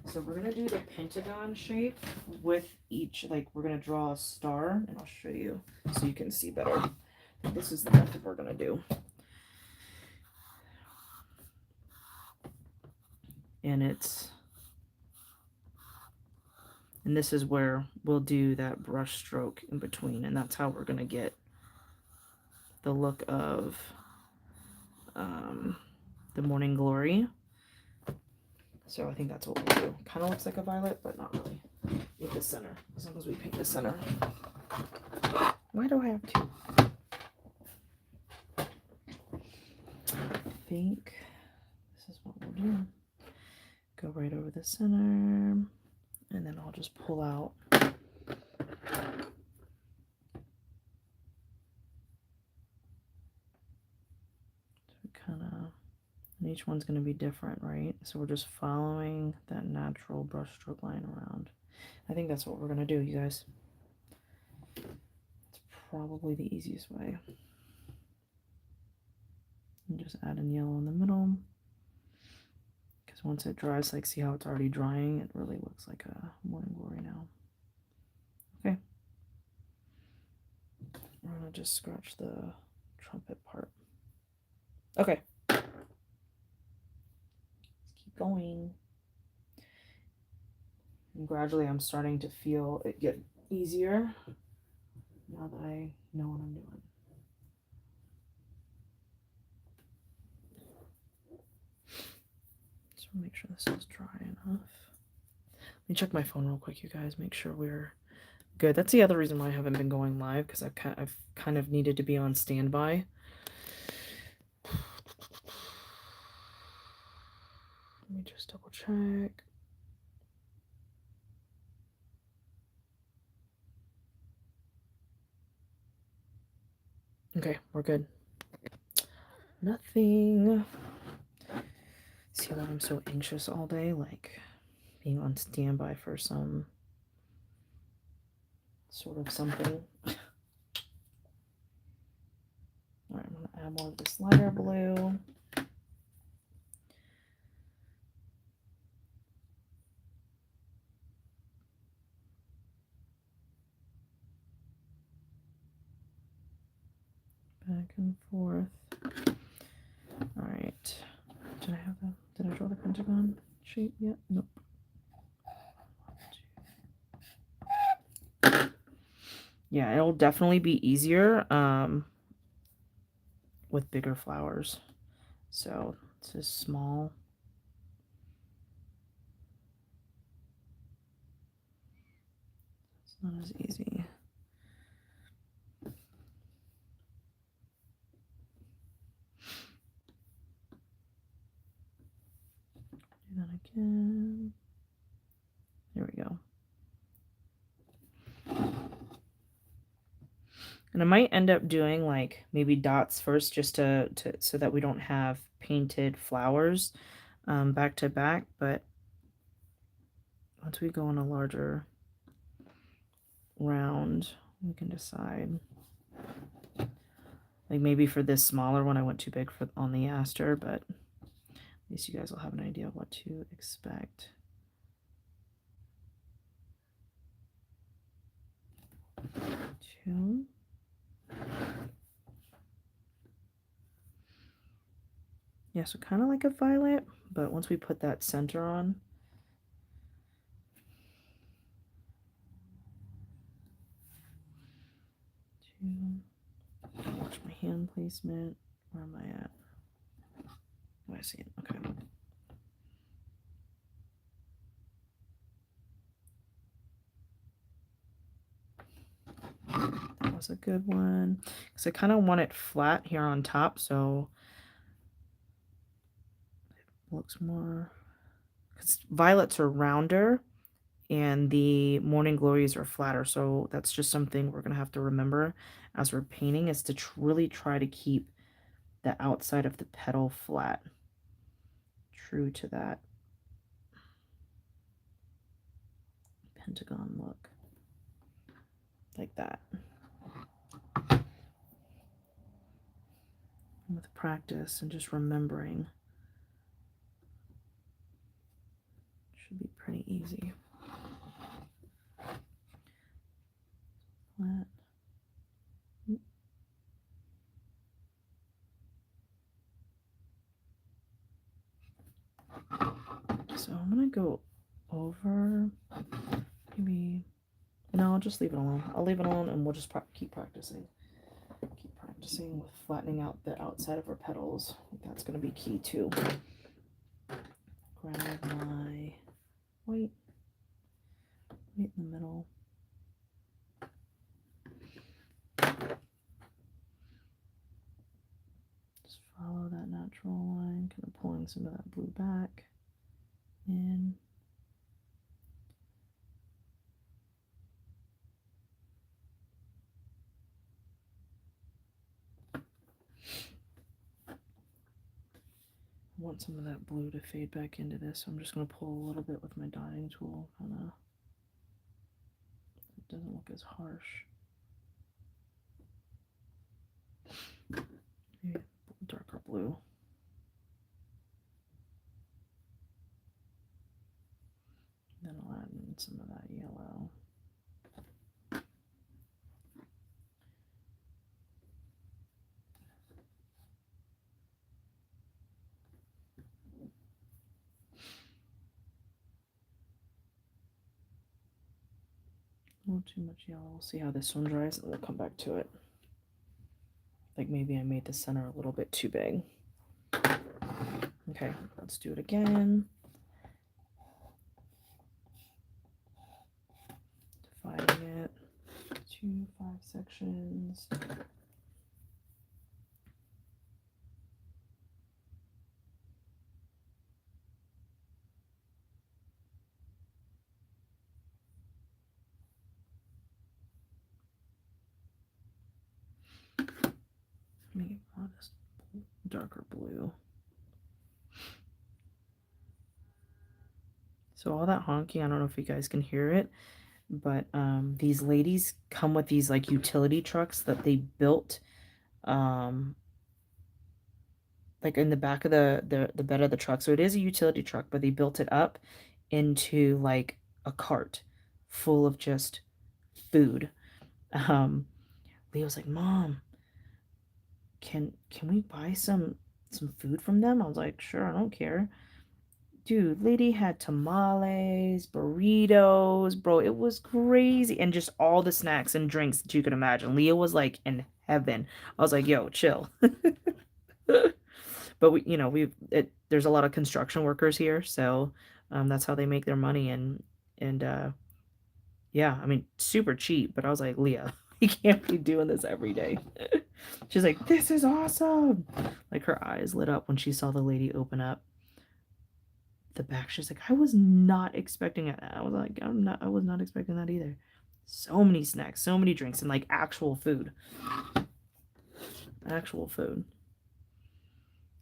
So we're going to do the pentagon shape with each, like we're going to draw a star, and I'll show you so you can see better. This is the method we're going to do. And this is where we'll do that brush stroke in between, and that's how we're going to get the look of the Morning Glory. So I think that's what we'll do. Kind of looks like a violet, but not really. Paint the center, as long as we paint the center. Why do I have two? I think this is what we'll do. Go right over the center, and then I'll just pull out. And each one's going to be different, right? So we're just following that natural brush stroke line around. I think that's what we're going to do, you guys. It's probably the easiest way. And just add in yellow in the middle. Because once it dries, like see how it's already drying? It really looks like a Morning Glory now. Okay. We're going to just scratch the trumpet part. Okay. Going, and gradually I'm starting to feel it get easier now that I know what I'm doing. So make sure this is dry enough. Let me check my phone real quick, you guys, make sure we're good. That's the other reason why I haven't been going live, because I've kind of needed to be on standby. Let me just double check. Okay, we're good. Nothing. See why I'm so anxious all day, like being on standby for some sort of something. All right, I'm going to add more of this lighter blue. Back and forth. All right. Did I draw the pentagon shape yet? Nope. Yeah, it'll definitely be easier with bigger flowers. So it's just small. It's not as easy. Do that again. There we go. And I might end up doing like maybe dots first, just to so that we don't have painted flowers back to back. But once we go on a larger round, we can decide. Like maybe for this smaller one, I went too big on the aster, but at least you guys will have an idea of what to expect. Two. Yeah, so kind of like a violet, but once we put that center on, two. Watch my hand placement. Where am I at? Oh, I see it. Okay. That was a good one. Because I kind of want it flat here on top, so it looks more. Because violets are rounder and the Morning Glories are flatter, so that's just something we're going to have to remember as we're painting, is to really try to keep the outside of the petal flat. True to that pentagon look. Like that. With practice and just remembering Should be pretty easy. Flat. So I'm gonna go over, maybe, no, I'll just leave it alone. I'll leave it alone and we'll just keep practicing. Keep practicing with flattening out the outside of our petals. That's gonna be key too. Grab my white right in the middle. Just follow that natural line, kind of pulling some of that blue back in. I want some of that blue to fade back into this, so I'm just going to pull a little bit with my dotting tool, kind of, it doesn't look as harsh. Maybe darker blue. Then I'll add in some of that yellow. A little too much yellow. We'll see how this one dries and we'll come back to it. Like maybe I made the center a little bit too big. Okay, let's do it again. Dividing it to 5 sections. Maybe modest darker blue. So all that honking, I don't know if you guys can hear it, but these ladies come with these like utility trucks that they built like in the back of the bed of the truck. So it is a utility truck, but they built it up into like a cart full of just food. Leo's like, Mom, can we buy some food from them? I was like, sure, I don't care. Dude, lady had tamales, burritos, bro. It was crazy. And just all the snacks and drinks that you could imagine. Leo was like in heaven. I was like, yo, chill. But we, there's a lot of construction workers here, so that's how they make their money. And yeah, I mean, super cheap. But I was like, Leah, you can't be doing this every day. She's like, this is awesome. Like her eyes lit up when she saw the lady open up the back. She's like, I was not expecting it. I was like, I was not expecting that either. So many snacks, so many drinks, and like actual food. Actual food.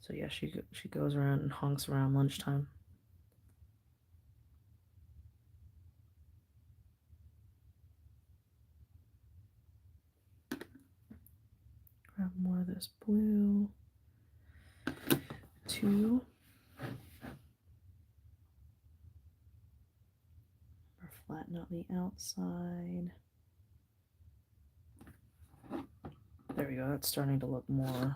So yeah, she goes around and honks around lunchtime. Grab more of this blue. 2. Flatten out the outside. There we go. That's starting to look more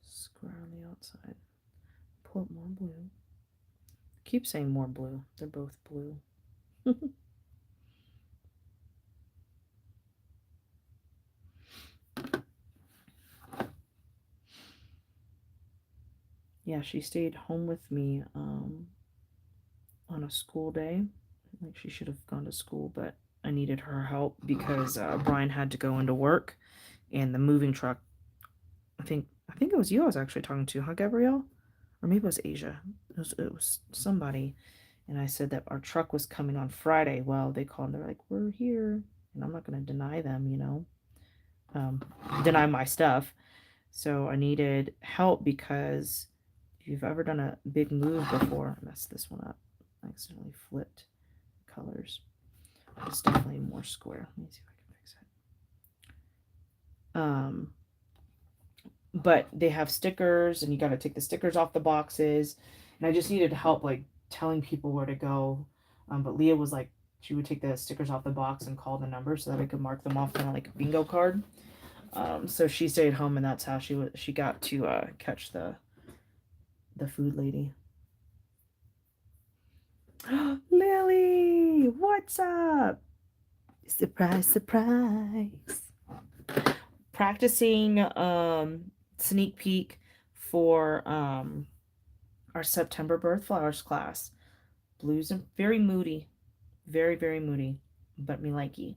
square on the outside. Pull up more blue. Keep saying more blue. They're both blue. Yeah, she stayed home with me on a school day. Like she should have gone to school, but I needed her help because Brian had to go into work, and the moving truck. I think it was you I was actually talking to, huh, Gabrielle? Or maybe it was Asia. It was somebody. And I said that our truck was coming on Friday. Well, they called and they're like, we're here. And I'm not going to deny them, deny my stuff. So I needed help because if you've ever done a big move before, I messed this one up. I accidentally flipped colors. It's definitely more square. Let me see if I can fix it. But they have stickers and you got to take the stickers off the boxes. and I just needed help like telling people where to go. But Leah was like, she would take the stickers off the box and call the number so that I could mark them off kind of like a bingo card. So she stayed home, and that's how she got to catch the food lady. Lily, what's up? Surprise, surprise. Practicing sneak peek for our September birth flowers class. Blues and very moody. Very, very moody. But me likey.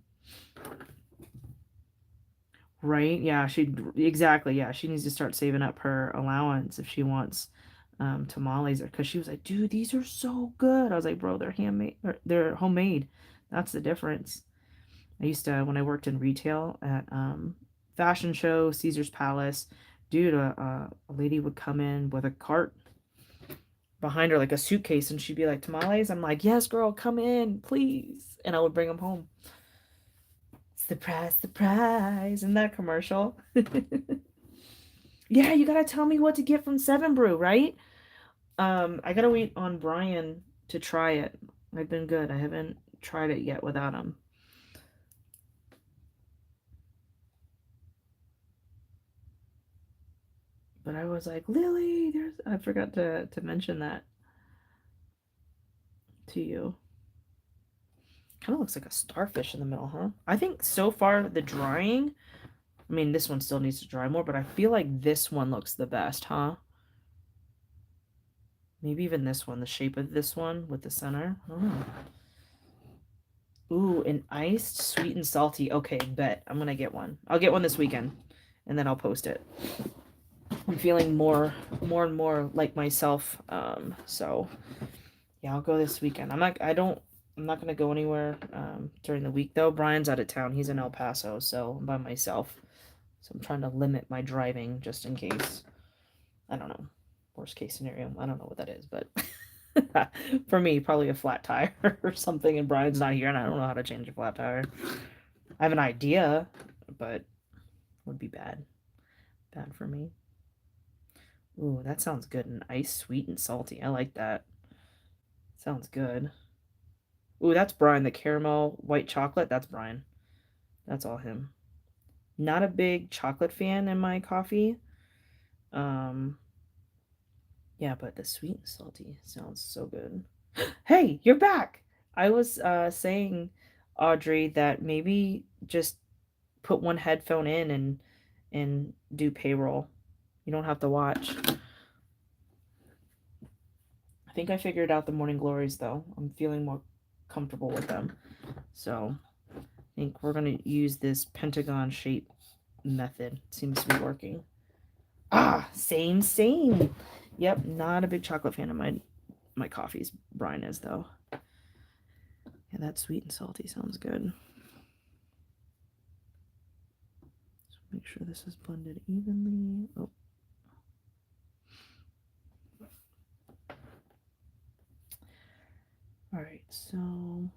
Right? Yeah, she exactly. Yeah, she needs to start saving up her allowance if she wants tamales, because she was like, dude, these are so good. I was like, bro, they're handmade, they're homemade. That's the difference. I used to, when I worked in retail at fashion show, Caesar's Palace, dude, a lady would come in with a cart behind her, like a suitcase, and she'd be like, tamales. I'm like, yes, girl, come in, please. And I would bring them home. Surprise, surprise. Isn't that commercial? Yeah, you gotta tell me what to get from Seven Brew, right? I gotta wait on Brian to try it. I've been good. I haven't tried it yet without him. But I was like, Lily, I forgot to mention that to you. Kind of looks like a starfish in the middle, huh? I think so far the drying, I mean, this one still needs to dry more, but I feel like this one looks the best, huh? Maybe even this one, the shape of this one with the center. I don't know. Ooh, an iced sweet and salty. Okay, bet. I'm gonna get one. I'll get one this weekend, and then I'll post it. I'm feeling more and more like myself. So yeah, I'll go this weekend. I'm not gonna go anywhere during the week though. Brian's out of town. He's in El Paso, so I'm by myself. So I'm trying to limit my driving just in case. I don't know. Worst case scenario. I don't know what that is, but for me, probably a flat tire or something, and Brian's not here, and I don't know how to change a flat tire. I have an idea, but it would be bad. Bad for me. Ooh, that sounds good. An ice, sweet, and salty. I like that. Sounds good. Ooh, that's Brian. The caramel white chocolate. That's Brian. That's all him. Not a big chocolate fan in my coffee. Um, yeah, but the sweet and salty sounds so good. Hey, you're back. I was saying, Audrey, that maybe just put one headphone in and do payroll. You don't have to watch. I think I figured out the morning glories though. I'm feeling more comfortable with them. So I think we're gonna use this pentagon shape method. Seems to be working. Ah, same, same. Yep, not a big chocolate fan of my coffees. Brian is though. Yeah, that sweet and salty sounds good. So make sure this is blended evenly. Oh. All right, so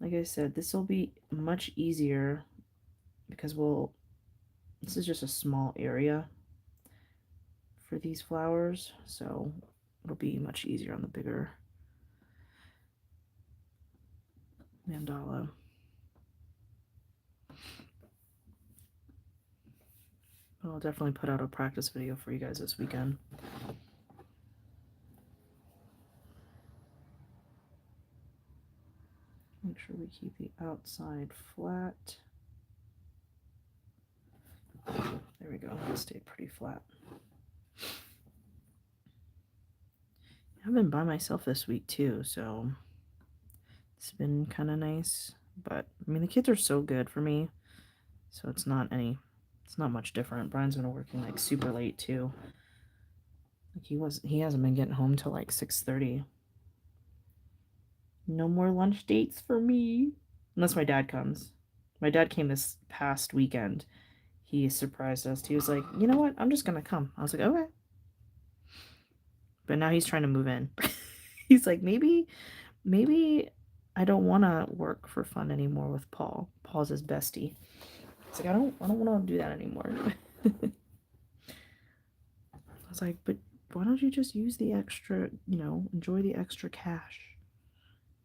like I said, this will be much easier because this is just a small area for these flowers, so it'll be much easier on the bigger mandala. I'll definitely put out a practice video for you guys this weekend. Make sure we keep the outside flat. There we go. It stayed pretty flat. I've been by myself this week too, so it's been kind of nice. But I mean, the kids are so good for me, so it's not much different. Brian's been working like super late too. Like he hasn't been getting home till like 6:30. No more lunch dates for me. Unless my dad comes. My dad came this past weekend. He surprised us. He was like, you know what? I'm just gonna come. I was like, okay. But now he's trying to move in. He's like, maybe I don't wanna work for fun anymore with Paul. Paul's his bestie. It's like I don't wanna do that anymore. I was like, but why don't you just use the extra, enjoy the extra cash?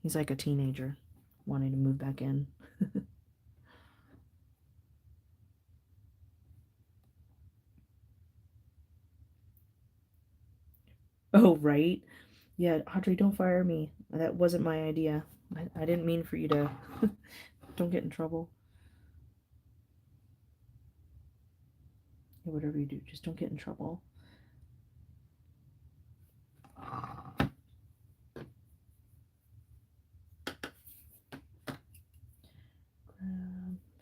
He's like a teenager wanting to move back in. Oh, right. Yeah, Audrey, don't fire me. That wasn't my idea. I didn't mean for you to. Don't get in trouble. Yeah, whatever you do, just don't get in trouble.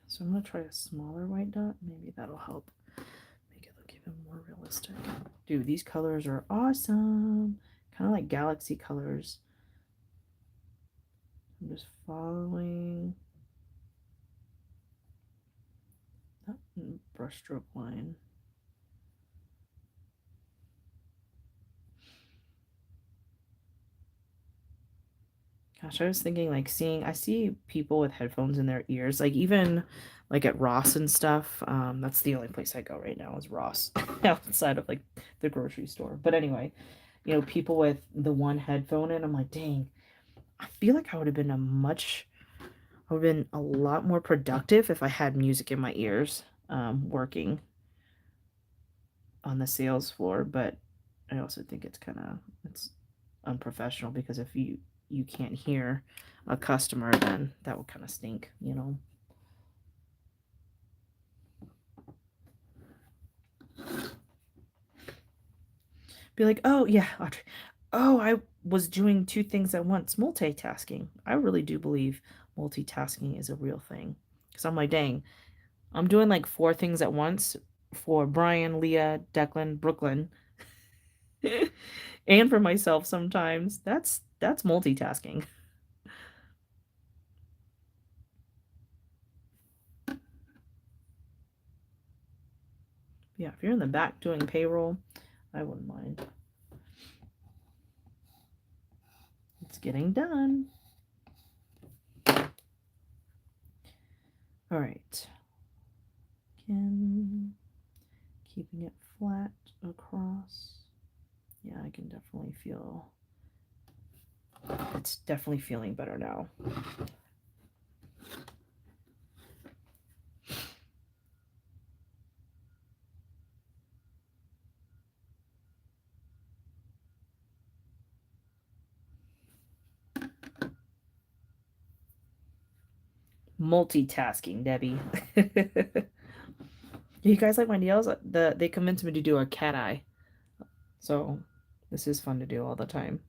So I'm going to try a smaller white dot. Maybe that'll help make it look even more realistic. Dude, these colors are awesome. Kind of like galaxy colors. I'm just following that brushstroke line. Gosh, I was thinking like I see people with headphones in their ears, like even like at Ross and stuff. That's the only place I go right now is Ross outside of like the grocery store. But anyway, people with the one headphone in, I'm like, dang, I feel like I would have been a lot more productive if I had music in my ears, working on the sales floor. But I also think it's unprofessional because if you can't hear a customer, then that would kind of stink. Be like, oh yeah, Audrey. Oh, I was doing two things at once, multitasking. I really do believe multitasking is a real thing. Because I'm like, dang, I'm doing like four things at once for Brian, Leah, Declan, Brooklyn, and for myself sometimes. That's multitasking. Yeah, if you're in the back doing payroll, I wouldn't mind. It's getting done. All right. Again, keeping it flat across. Yeah, I can definitely feel it's definitely feeling better now. Multitasking, Debbie. You guys like my nails? They convinced me to do a cat eye. So this is fun to do all the time.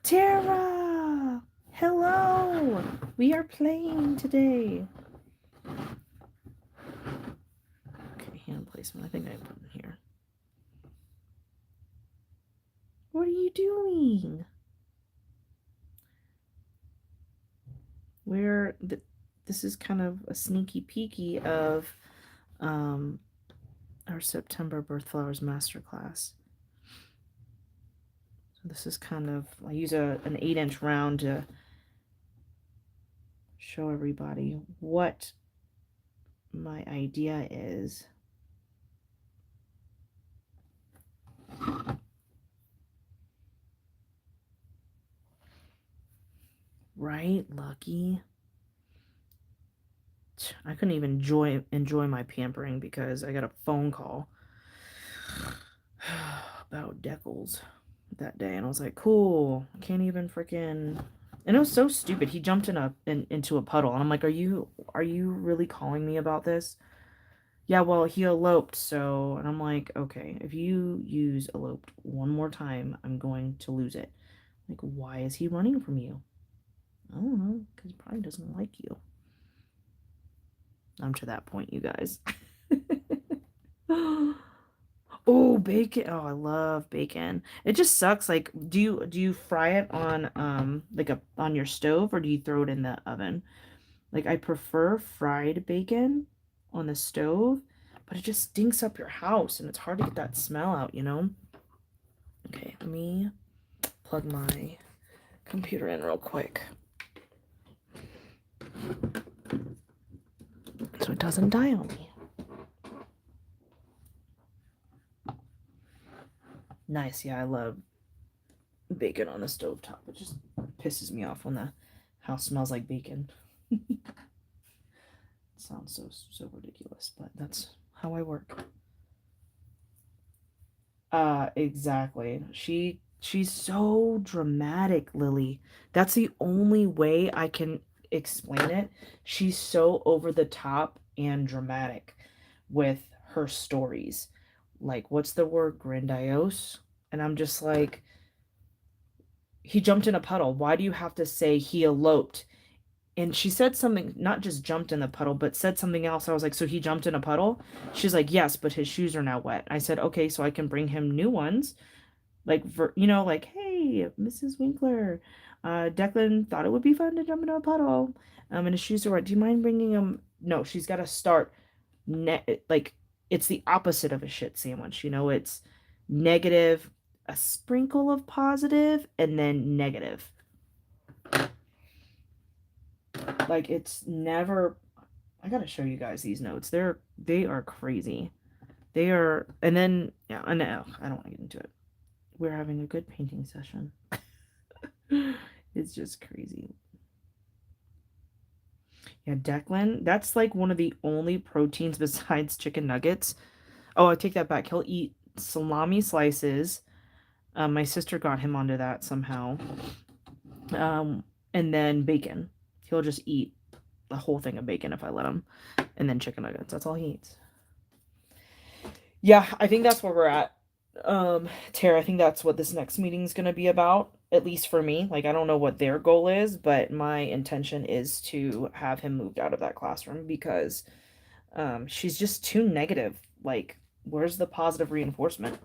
Tara! Hello! We are playing today. Okay, hand placement. I think I put in here. What are you doing? This is kind of a sneaky peeky of our September Birth Flowers Masterclass. So this is kind of, I use an 8-inch round to show everybody what my idea is. Right, Lucky? I couldn't even enjoy my pampering because I got a phone call about Deckles that day, and I was like, cool, I can't even freaking. And it was so stupid. He jumped into a puddle, and I'm like, are you really calling me about this? Yeah, well, he eloped, so. And I'm like, okay, if you use eloped one more time, I'm going to lose it. Like, why is he running from you? I don't know, because he probably doesn't like you. I'm to that point, you guys. Oh, bacon. Oh, I love bacon. It just sucks. Like, do you fry it on like on your stove, or do you throw it in the oven? Like, I prefer fried bacon on the stove, but it just stinks up your house and it's hard to get that smell out? Okay, let me plug my computer in real quick so it doesn't die on me. Nice. Yeah, I love bacon on the stovetop. It just pisses me off when the house smells like bacon. Sounds so ridiculous, but that's how I work. Exactly. She's so dramatic, Lily. That's the only way I can explain it. She's so over the top and dramatic with her stories. Like, what's the word? Grandiose? And I'm just like, he jumped in a puddle. Why do you have to say he eloped? And she said something, not just jumped in the puddle, but said something else. I was like, so he jumped in a puddle? She's like, yes, but his shoes are now wet. I said, okay, so I can bring him new ones. Like, like, hey, Mrs. Winkler, Declan thought it would be fun to jump in a puddle. And his shoes are wet. Do you mind bringing him? No, she's got to start, like, it's the opposite of a shit sandwich. It's negative, a sprinkle of positive, and then negative. Like, it's never. I gotta show you guys these notes. They are crazy. They are, and then yeah, I know I don't want to get into it. We're having a good painting session. It's just crazy. Yeah, Declan, that's like one of the only proteins besides chicken nuggets. Oh, I take that back. He'll eat salami slices. My sister got him onto that somehow. And then bacon. He'll just eat the whole thing of bacon if I let him. And then chicken nuggets. That's all he eats. Yeah, I think that's where we're at. Tara, I think that's what this next meeting is going to be about, at least for me. Like, I don't know what their goal is, but my intention is to have him moved out of that classroom because she's just too negative. Like, where's the positive reinforcement?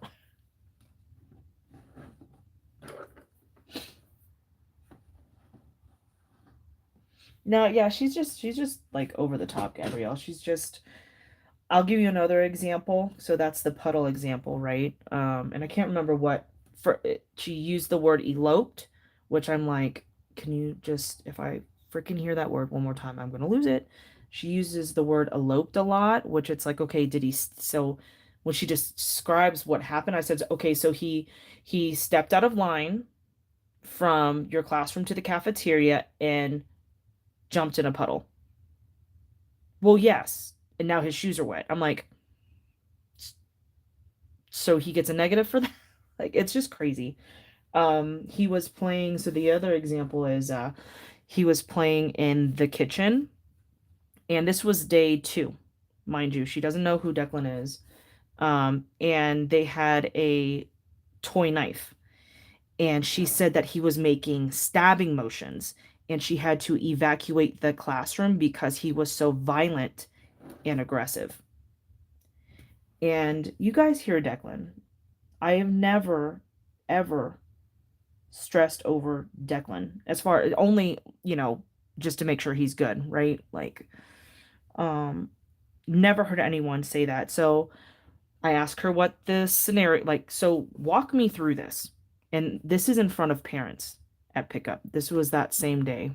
No, yeah, she's just like over the top, Gabrielle. I'll give you another example. So that's the puddle example, right? And I can't remember what for it, she used the word eloped, which I'm like, can you just if I freaking hear that word one more time, I'm gonna lose it. She uses the word eloped a lot, which it's like, okay, did he so when she describes what happened, I said, okay, so he stepped out of line from your classroom to the cafeteria and jumped in a puddle. Well, yes. And now his shoes are wet. I'm like, so he gets a negative for that? Like, it's just crazy. He was playing, so the other example is he was playing in the kitchen, and this was day 2, mind you. She doesn't know who Declan is. And they had a toy knife, and she said that he was making stabbing motions, and she had to evacuate the classroom because he was so violent and aggressive. And you guys hear Declan. I have never, ever stressed over Declan as far only, just to make sure he's good, right? Like, um, never heard anyone say that. So I asked her what the scenario, like, so walk me through this. And this is in front of parents at pickup. This was that same day,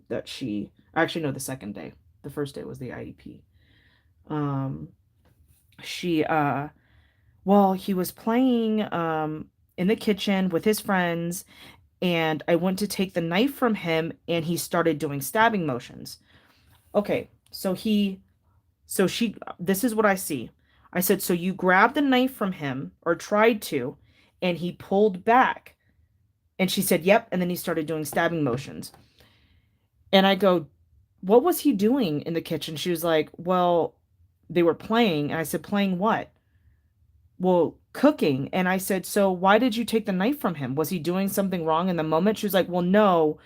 that actually, no, the second day. The first day was the IEP. Um, she, well, he was playing, in the kitchen with his friends, and I went to take the knife from him, and he started doing stabbing motions. Okay, this is what I see. I said, so you grabbed the knife from him, or tried to, and he pulled back. And she said, yep. And then he started doing stabbing motions. And I go, what was he doing in the kitchen? She was like, well, they were playing. And I said, playing what? Well, cooking. And I said, so why did you take the knife from him? Was he doing something wrong in the moment? She was like, well, no,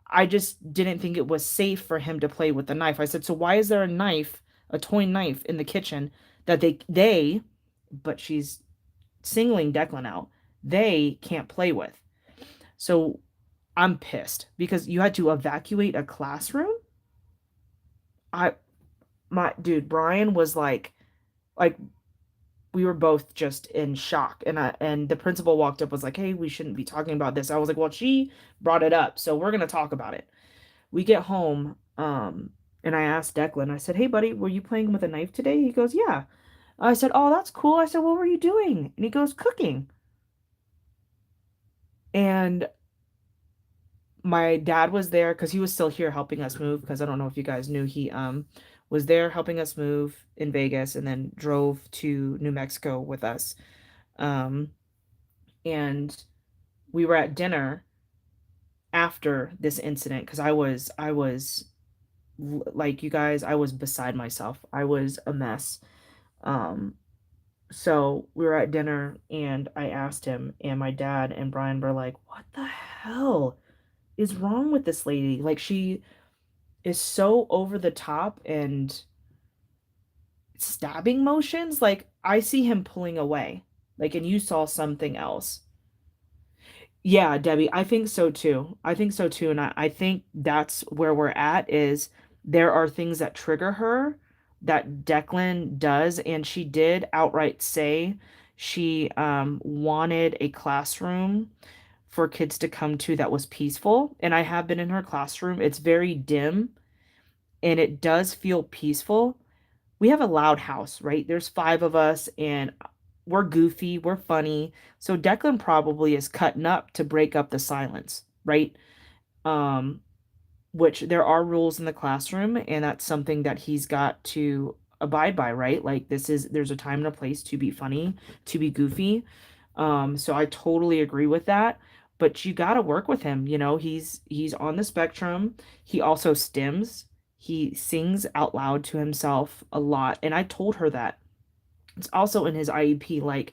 I just didn't think it was safe for him to play with the knife. I said, so why is there a knife, a toy knife in the kitchen that but she's singling Declan out, they can't play with. So I'm pissed because you had to evacuate a classroom. I my dude, Brian was like we were both just in shock, and the principal walked up, was like, hey, we shouldn't be talking about this. I was like, well, she brought it up, so we're gonna talk about it. We get home, and I asked Declan, I said, hey buddy, were you playing with a knife today? He goes, yeah. I said, oh, that's cool. I said, what were you doing? And he goes, cooking. And my dad was there because he was still here helping us move, because I don't know if you guys knew, he was there helping us move in Vegas and then drove to New Mexico with us. Um and we were at dinner after this incident, because I was like, you guys, I was beside myself. I was a mess. Um so we were at dinner and I asked him, and my dad and Brian were like, "What the hell is wrong with this lady? Like, she is so over the top and stabbing motions. Like, I see him pulling away. Like, and you saw something else." Yeah, Debbie, I think so too. I think so too. And I think that's where we're at, is there are things that trigger her that Declan does. And she did outright say she wanted a classroom for kids to come to that was peaceful. And I have been in her classroom. It's very dim and it does feel peaceful. We have a loud house, right? There's five of us and we're goofy, we're funny. So Declan probably is cutting up to break up the silence, right? Um, which there are rules in the classroom, and that's something that he's got to abide by, right? Like, there's a time and a place to be funny, to be goofy. So I totally agree with that. But you got to work with him. He's on the spectrum. He also stims. He sings out loud to himself a lot, and I told her that. It's also in his IEP, like,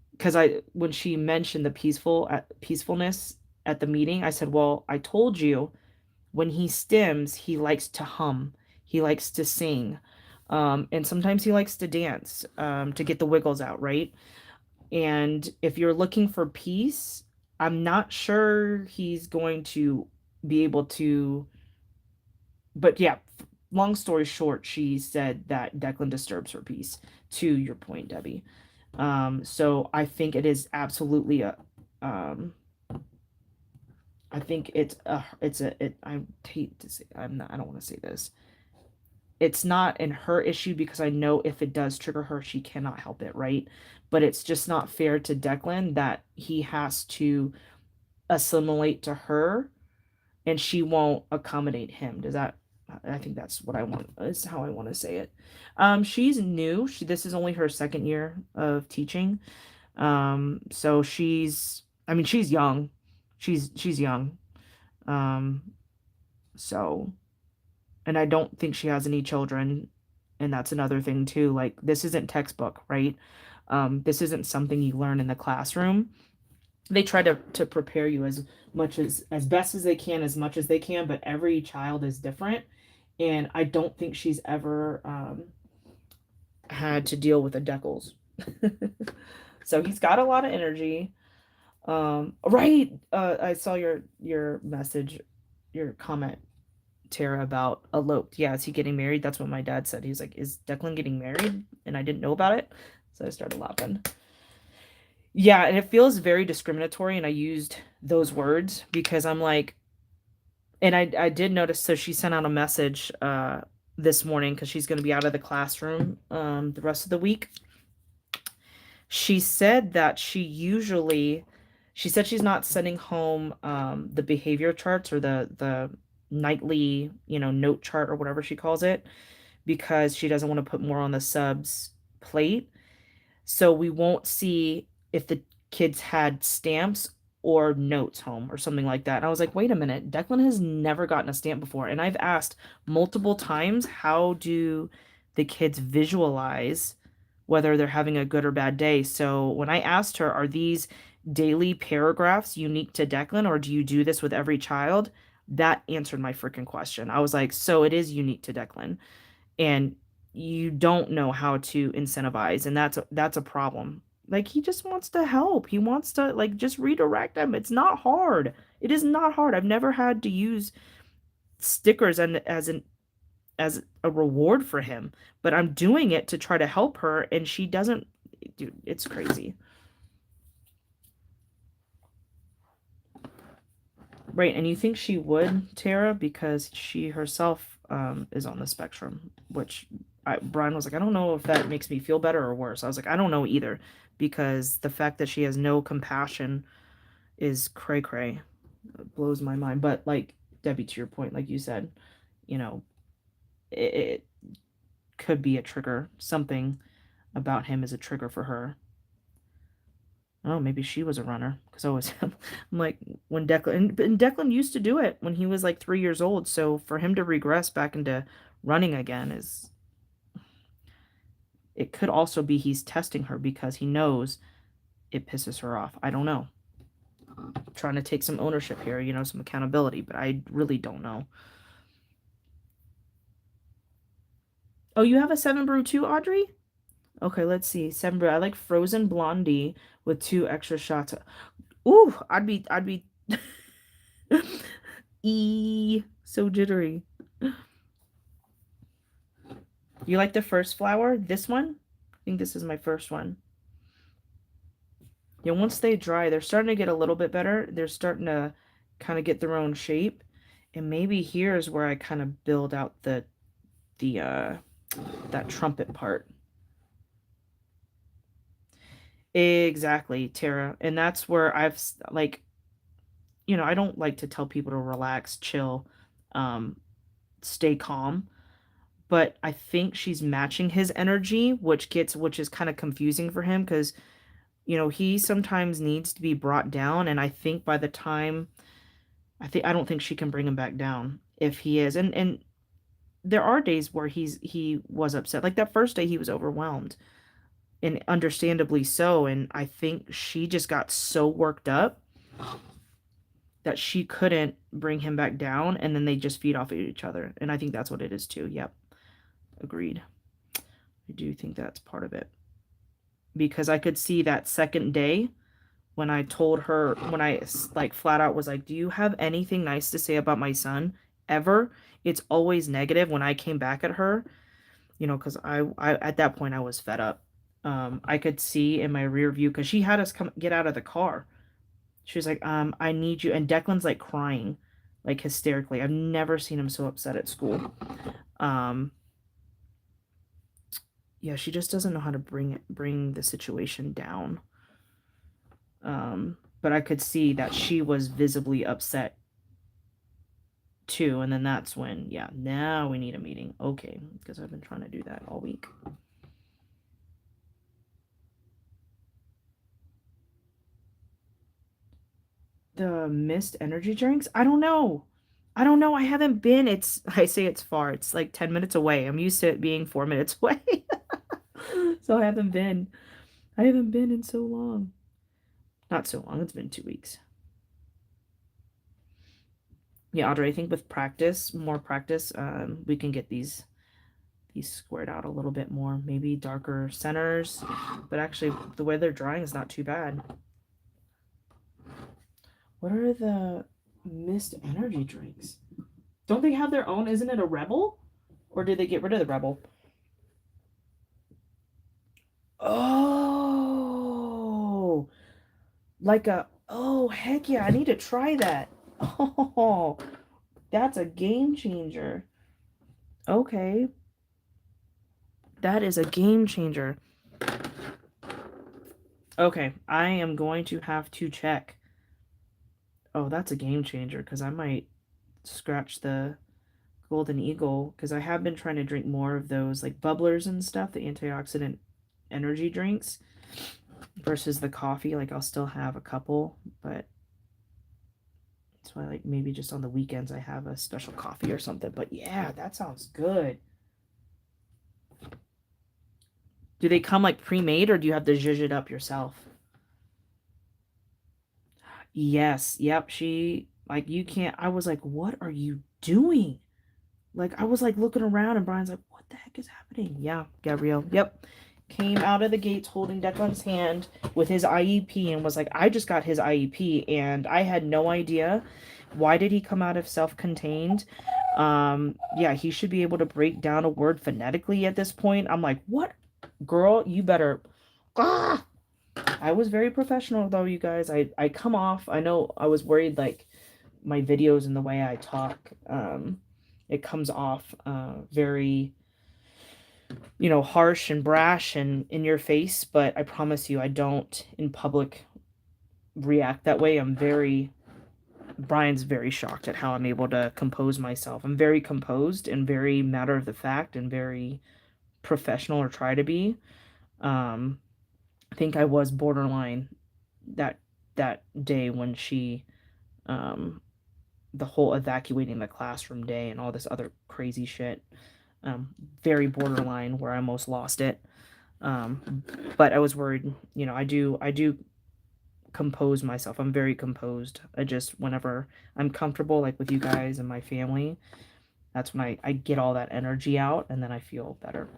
because I when she mentioned the peacefulness at the meeting, I said, "Well, I told you, when he stims, he likes to hum, he likes to sing, and sometimes he likes to dance, to get the wiggles out, right? And if you're looking for peace, I'm not sure he's going to be able to." But yeah, long story short, she said that Declan disturbs her peace, to your point, Debbie. So I think it is absolutely a, um, I think I hate to say, I don't want to say this. It's not in her issue, because I know if it does trigger her, she cannot help it, right? But it's just not fair to Declan that he has to assimilate to her and she won't accommodate him. I think that's what I want, is how I want to say it. She's new. This is only her second year of teaching. So I mean, she's young. She's young. Um, so, and I don't think she has any children. And that's another thing too. Like, this isn't textbook, right? This isn't something you learn in the classroom. They try to prepare you as best as they can, as much as they can, but every child is different. And I don't think she's ever had to deal with a Deckles. So he's got a lot of energy. Right. I saw your message, your comment, Tara, about eloped. Yeah, is he getting married? That's what my dad said. He's like, "Is Declan getting married?" And I didn't know about it. So I started laughing. Yeah, and it feels very discriminatory, and I used those words because I'm like, and I did notice, so she sent out a message this morning, because she's going to be out of the classroom the rest of the week. She said that she said she's not sending home the behavior charts, or the nightly, note chart, or whatever she calls it, because she doesn't want to put more on the subs plate. So we won't see if the kids had stamps or notes home or something like that. And I was like, wait a minute, Declan has never gotten a stamp before. And I've asked multiple times, how do the kids visualize whether they're having a good or bad day? So when I asked her, are these daily paragraphs unique to Declan, or do you do this with every child? That answered my freaking question. I was like, so it is unique to Declan, and you don't know how to incentivize, and that's a problem. Like, he just wants to help, he wants to, like, just redirect them. It's not hard. It is not hard. I've never had to use stickers and as a reward for him, but I'm doing it to try to help her, and she doesn't. Dude, it's crazy. Right, and you think she would, Tara, because she herself is on the spectrum, which Brian was like, I don't know if that makes me feel better or worse. I was like, I don't know either, because the fact that she has no compassion is cray cray. It blows my mind. But like Debbie, to your point, like you said, you know, it could be a trigger. Something about him is a trigger for her. Oh, maybe she was a runner because I was I'm like when and Declan used to do it when he was like 3 years old. So for him to regress back into running again is it could also be he's testing her because he knows it pisses her off. I don't know. I'm trying to take some ownership here, some accountability, but I really don't know. Oh, you have a 7 brew too, Audrey? Okay, let's see. 7 brew. I like frozen blondie with 2 extra shots. Ooh, I'd be so jittery. You like the first flower? This one? I think this is my first one. Yeah, once they dry, they're starting to get a little bit better. They're starting to kind of get their own shape. And maybe here's where I kind of build out the that trumpet part. Exactly, Tara. And that's where like, I don't like to tell people to relax, chill, um, stay calm. But I think she's matching his energy, which is kind of confusing for him because, he sometimes needs to be brought down. And I think by the time I don't think she can bring him back down if he is. And there are days where he was upset. Like that first day he was overwhelmed and understandably so. And I think she just got so worked up that she couldn't bring him back down and then they just feed off of each other. And I think that's what it is too. Yep. Agreed. I do think that's part of it. Because I could see that second day when I told her, when I like flat out was like, "Do you have anything nice to say about my son ever?" It's always negative when I came back at her, because I at that point I was fed up. I could see in my rear view because she had us come get out of the car. She was like, I need you. And Declan's like crying, like hysterically. I've never seen him so upset at school. Um, yeah, she just doesn't know how to bring the situation down. But I could see that she was visibly upset too. And then that's when, yeah, now we need a meeting. Okay, because I've been trying to do that all week. The mist energy drinks? I don't know. I don't know. I haven't been. I say it's far. It's like 10 minutes away. I'm used to it being 4 minutes away. So I haven't been. I haven't been in so long. Not so long. It's been 2 weeks. Yeah, Audrey, I think with practice, more practice, we can get these squared out a little bit more. Maybe darker centers. But actually, the way they're drying is not too bad. What are the mist energy drinks? Don't they have their own? Isn't it a Rebel? Or did they get rid of the Rebel? Oh, oh, heck yeah, I need to try that. Oh, that's a game changer. Okay, that is a game changer. Okay, I am going to have to check. Oh, that's a game changer because I might scratch the Golden Eagle because I have been trying to drink more of those like bubblers and stuff, the antioxidant energy drinks versus the coffee. Like I'll still have a couple, but that's why like maybe just on the weekends I have a special coffee or something. But yeah, that sounds good. Do they come like pre-made or do you have to zhuzh it up yourself? Yes. Yep. She like you can't. I was like, what are you doing? Like I was like looking around and Brian's like, what the heck is happening? Yeah, Gabrielle. Yep. Came out of the gates holding Declan's hand with his IEP and was like, I just got his IEP and I had no idea. Why did he come out of self-contained? Yeah, he should be able to break down a word phonetically at this point. I'm like, what? Girl, you better. Ah! I was very professional though, you guys. I come off. I know I was worried like my videos and the way I talk, it comes off very, harsh and brash and in your face, but I promise you I don't in public react that way. Brian's very shocked at how I'm able to compose myself. I'm very composed and very matter of the fact and very professional, or try to be. Um, I think I was borderline that that day when she um the whole evacuating the classroom day and all this other crazy shit. Um, Very borderline where I almost lost it. But I was worried, I do compose myself. I'm very composed. I just, whenever I'm comfortable, like with you guys and my family, that's when I get all that energy out and then I feel better.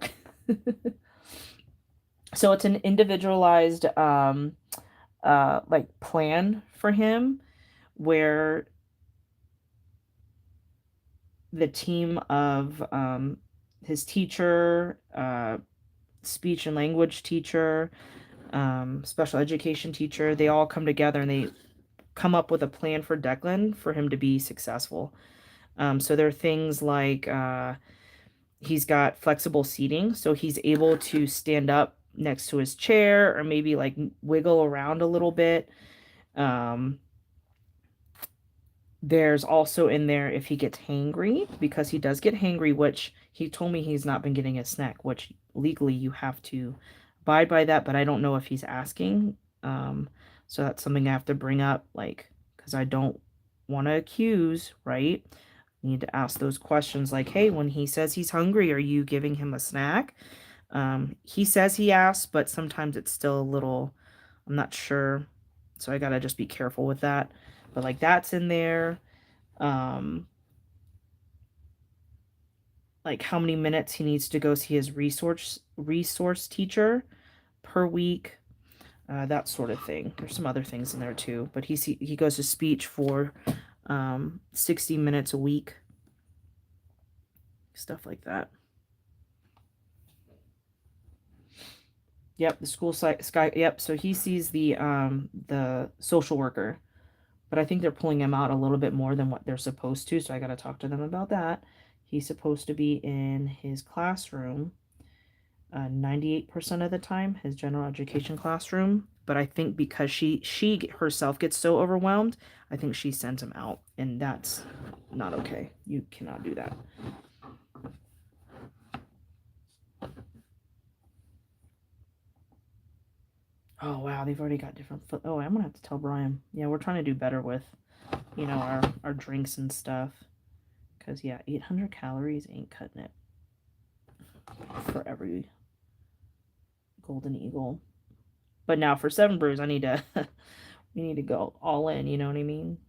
So it's an individualized like plan for him, where the team of his teacher, speech and language teacher, special education teacher, they all come together and they come up with a plan for Declan for him to be successful. So there are things like he's got flexible seating, so he's able to stand up next to his chair or maybe like wiggle around a little bit. Um, There's also in there if he gets hangry, because he does get hangry, which he told me he's not been getting a snack, which legally you have to abide by that, but I don't know if he's asking. So that's something I have to bring up, like, because I don't want to accuse, right? You need to ask those questions like, hey, when he says he's hungry, are you giving him a snack? He says he asks, but sometimes it's still a little, I'm not sure. So I gotta just be careful with that. But like that's in there. Um, like how many minutes he needs to go see his resource teacher per week, that sort of thing. There's some other things in there too, but he goes to speech for 60 minutes a week, stuff like that. Yep, the school site sky. Yep, so he sees the social worker, but I think they're pulling him out a little bit more than what they're supposed to, so I got to talk to them about that. He's supposed to be in his classroom 98% of the time, his general education classroom, but I think because she herself gets so overwhelmed, I think she sends him out, and that's not okay. You cannot do that. Oh wow, they've already got different foot. Oh, I'm gonna have to tell Brian. Yeah, we're trying to do better with, our drinks and stuff. Cause yeah, 800 calories ain't cutting it for every golden eagle. But now for 7 brews, I need to we need to go all in. You know what I mean?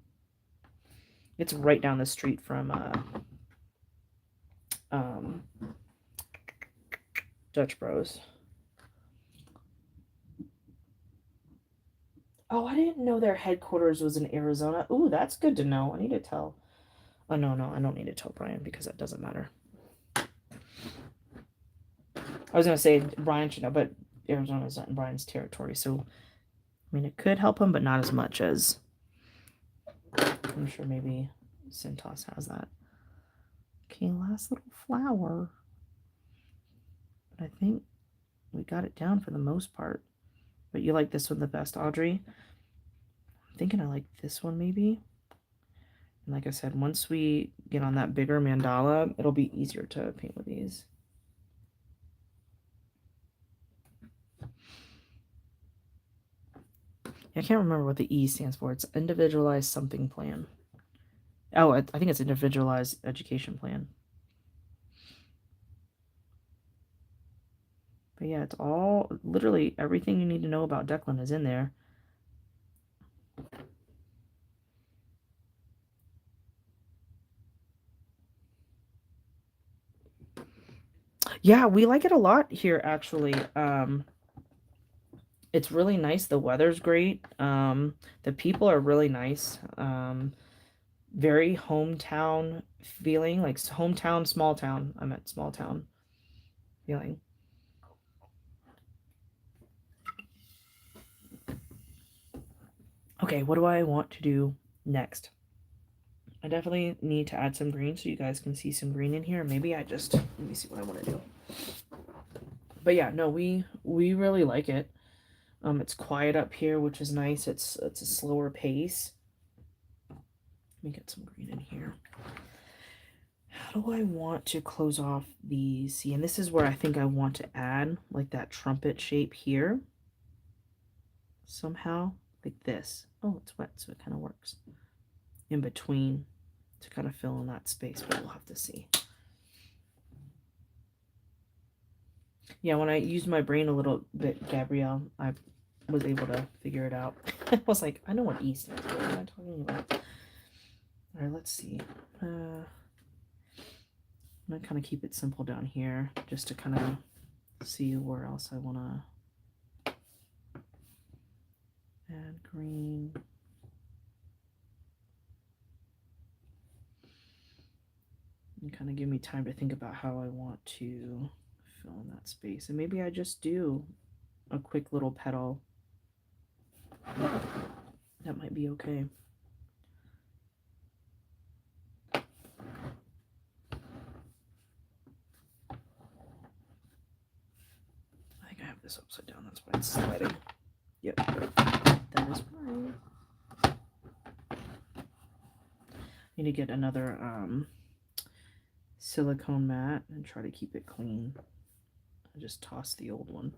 It's right down the street from um, Dutch Bros. Oh, I didn't know their headquarters was in Arizona. Ooh, that's good to know. I need to tell. Oh, no, no, I don't need to tell Brian because that doesn't matter. I was going to say Brian should know, but Arizona's not in Brian's territory. So, I mean, it could help him, but not as much as I'm sure maybe Cintas has that. Okay, last little flower. But I think we got it down for the most part. But you like this one the best, Audrey? I'm thinking I like this one maybe. And like I said, once we get on that bigger mandala, it'll be easier to paint with these. I can't remember what the E stands for. It's individualized something plan. Oh, I think it's individualized education plan. But yeah, it's all, literally everything you need to know about Declan is in there. Yeah, we like it a lot here, actually. It's really nice. The weather's great. The people are really nice. Very hometown feeling, like hometown, small town. I'm at small town feeling. Okay, what do I want to do next? I definitely need to add some green so you guys can see some green in here. Maybe let me see what I want to do. But yeah, no, we really like it. It's quiet up here, which is nice. It's a slower pace. Let me get some green in here. How do I want to close off these? See, and this is where I think I want to add like that trumpet shape here. Somehow, like this. Oh, it's wet, so it kind of works. In between to kind of fill in that space, but we'll have to see. Yeah, when I used my brain a little bit, Gabrielle, I was able to figure it out. I was like, I know what E stands for. What am I talking about? All right, let's see. I'm going to kind of keep it simple down here just to kind of see where else I want to add green. And kind of give me time to think about how I want to fill in that space. And maybe I just do a quick little petal. That might be okay. I think I have this upside down. That's why it's sliding. Yep, that is right. Need to get another silicone mat and try to keep it clean. I just tossed the old one.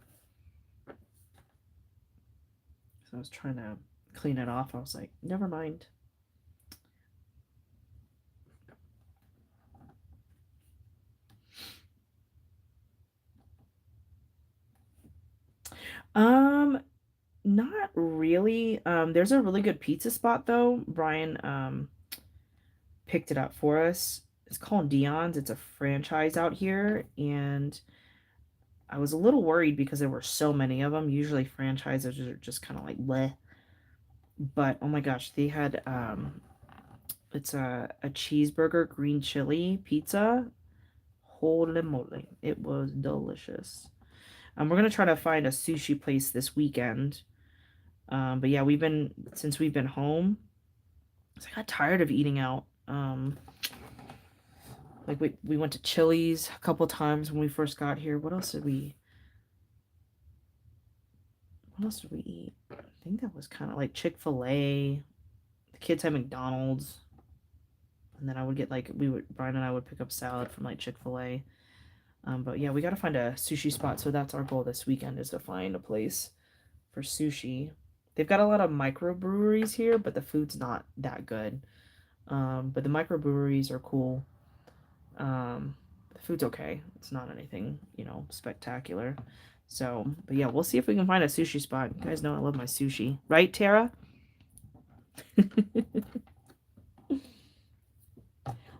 So I was trying to clean it off. I was like, never mind. Not really. There's a really good pizza spot though. Brian picked it up for us. It's called Dion's. It's a franchise out here, and I was a little worried because there were so many of them. Usually franchises are just kind of like bleh. But oh my gosh, they had it's a cheeseburger green chili pizza. Holy moly, it was delicious. We're gonna try to find a sushi place this weekend. But yeah, since we've been home, I got tired of eating out. Like we went to Chili's a couple times when we first got here. What else did we eat? I think that was kind of like Chick-fil-A. The kids had McDonald's. And then I would get Brian and I would pick up salad from like Chick-fil-A. But yeah, we got to find a sushi spot. So that's our goal this weekend, is to find a place for sushi. They've got a lot of microbreweries here, but the food's not that good. But the microbreweries are cool. The food's okay. It's not anything, spectacular. So, but yeah, we'll see if we can find a sushi spot. You guys know I love my sushi. Right, Tara?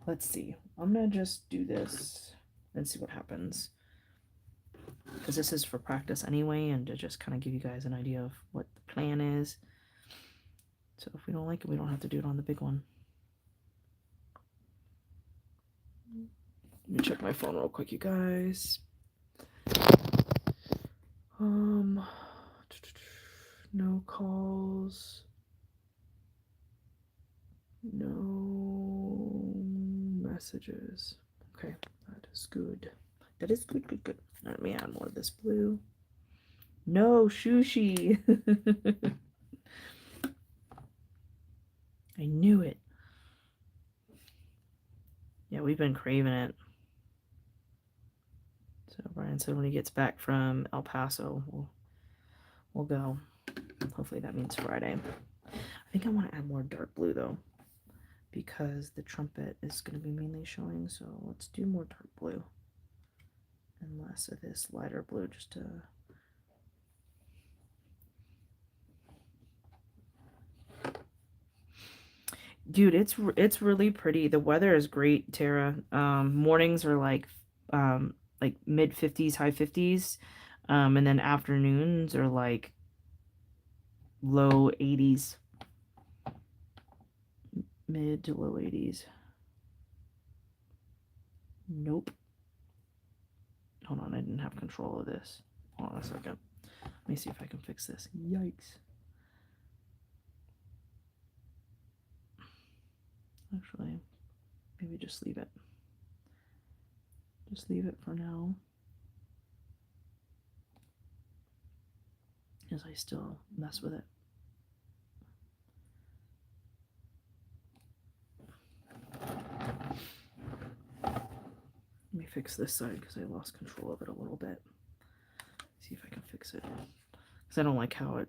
Let's see. I'm going to just do this and see what happens. Because this is for practice anyway, and to just kind of give you guys an idea of what the plan is. So if we don't like it, we don't have to do it on the big one. Let me check my phone real quick, you guys. No calls. No messages. Okay, that is good. That is good, good, good. Let me add more of this blue. No sushi. I knew it. Yeah, we've been craving it. So Brian said when he gets back from El Paso, we'll go. Hopefully that means Friday. I think I want to add more dark blue though, because the trumpet is going to be mainly showing. So let's do more dark blue and less of this lighter blue, just to dude, it's really pretty. The weather is great, Tara. Mornings are like mid 50s, high 50s. And then afternoons are like low 80s. Mid to low 80s. Nope. Hold on, I didn't have control of this. Hold on a second. Let me see if I can fix this. Yikes. Actually, maybe just leave it. Just leave it for now. as I still mess with it. Let me fix this side because I lost control of it a little bit. See if I can fix it. Because I don't like how it...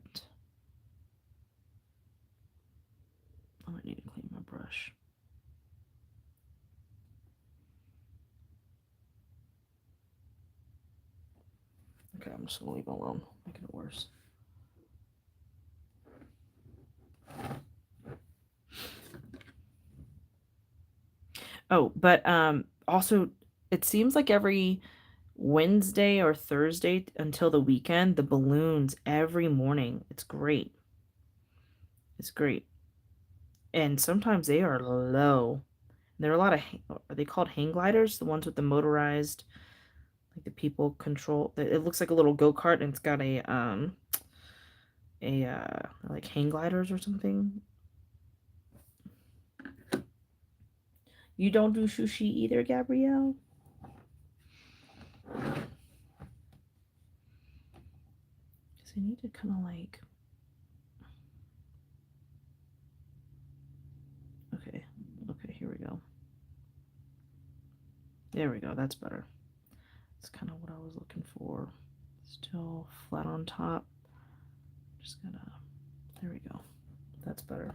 I might need to clean my brush. Okay, I'm just going to leave it alone, making it worse. Oh, but also, it seems like every Wednesday or Thursday until the weekend, the balloons every morning. It's great. It's great. And sometimes they are low. There are a lot of, are they called hang gliders? The ones with the motorized, like the people control. It looks like a little go-kart and it's got like hang gliders or something. You don't do sushi either, Gabrielle? Because I need to kind of like... Okay, here we go. There we go, that's better. That's kind of what I was looking for. Still flat on top. Just gonna... There we go. That's better.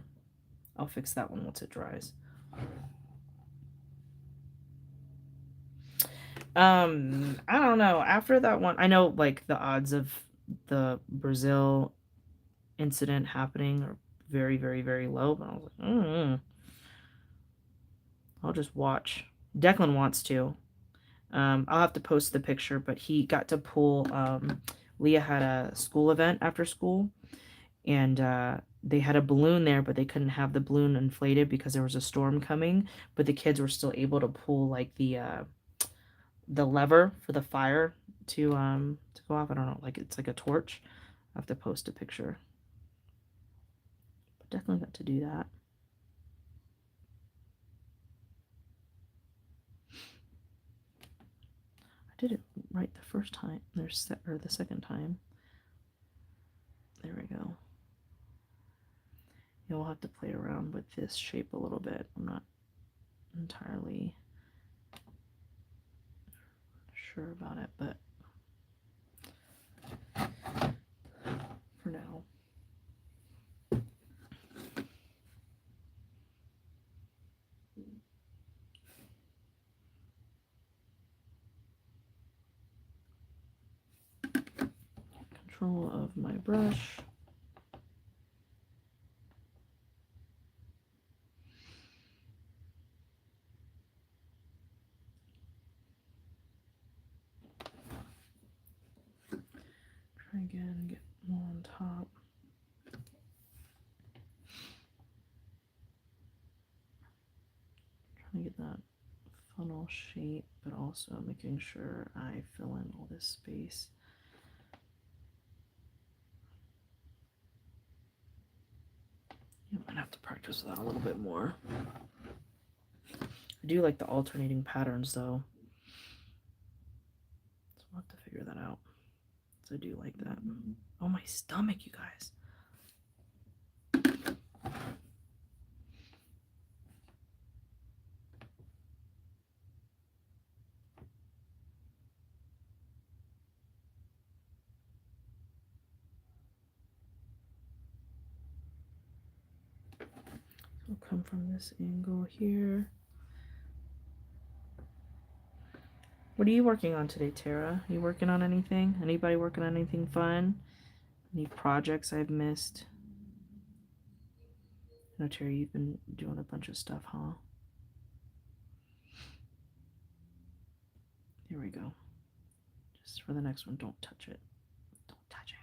I'll fix that one once it dries. I don't know. After that one, I know like the odds of the Brazil incident happening are very, very, very low, but I was like, I'll just watch. Declan wants to. I'll have to post the picture, but he got to pull. Leah had a school event after school, and they had a balloon there, but they couldn't have the balloon inflated because there was a storm coming. But the kids were still able to pull like the lever for the fire to go off. I don't know, like it's like a torch. I have to post a picture. But definitely got to do that. I did it right the first time. Or the second time. There we go. Yeah, we'll have to play around with this shape a little bit. I'm not entirely sure about it, but for now. Control of my brush. Try again, get more on top. Trying to get that funnel shape, but also making sure I fill in all this space. I might have to practice that a little bit more. I do like the alternating patterns though. So we'll have to figure that out. So I do like that. Oh, my stomach, you guys. We'll come from this angle here. What are you working on today, Tara? Are you working on anything? Anybody working on anything fun? Any projects I've missed? No, Tara, you've been doing a bunch of stuff, huh? Here we go. Just for the next one, don't touch it. Don't touch it.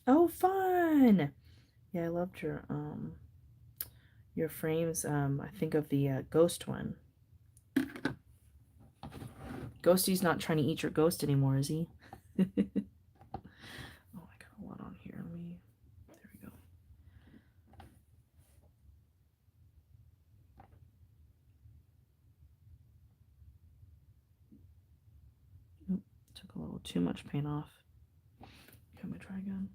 Oh, fun! Yeah, I loved your frames. I think of the ghost one. Ghosty's not trying to eat your ghost anymore, is he? Oh, I got a lot on here. There we go. took a little too much paint off. Let me try again.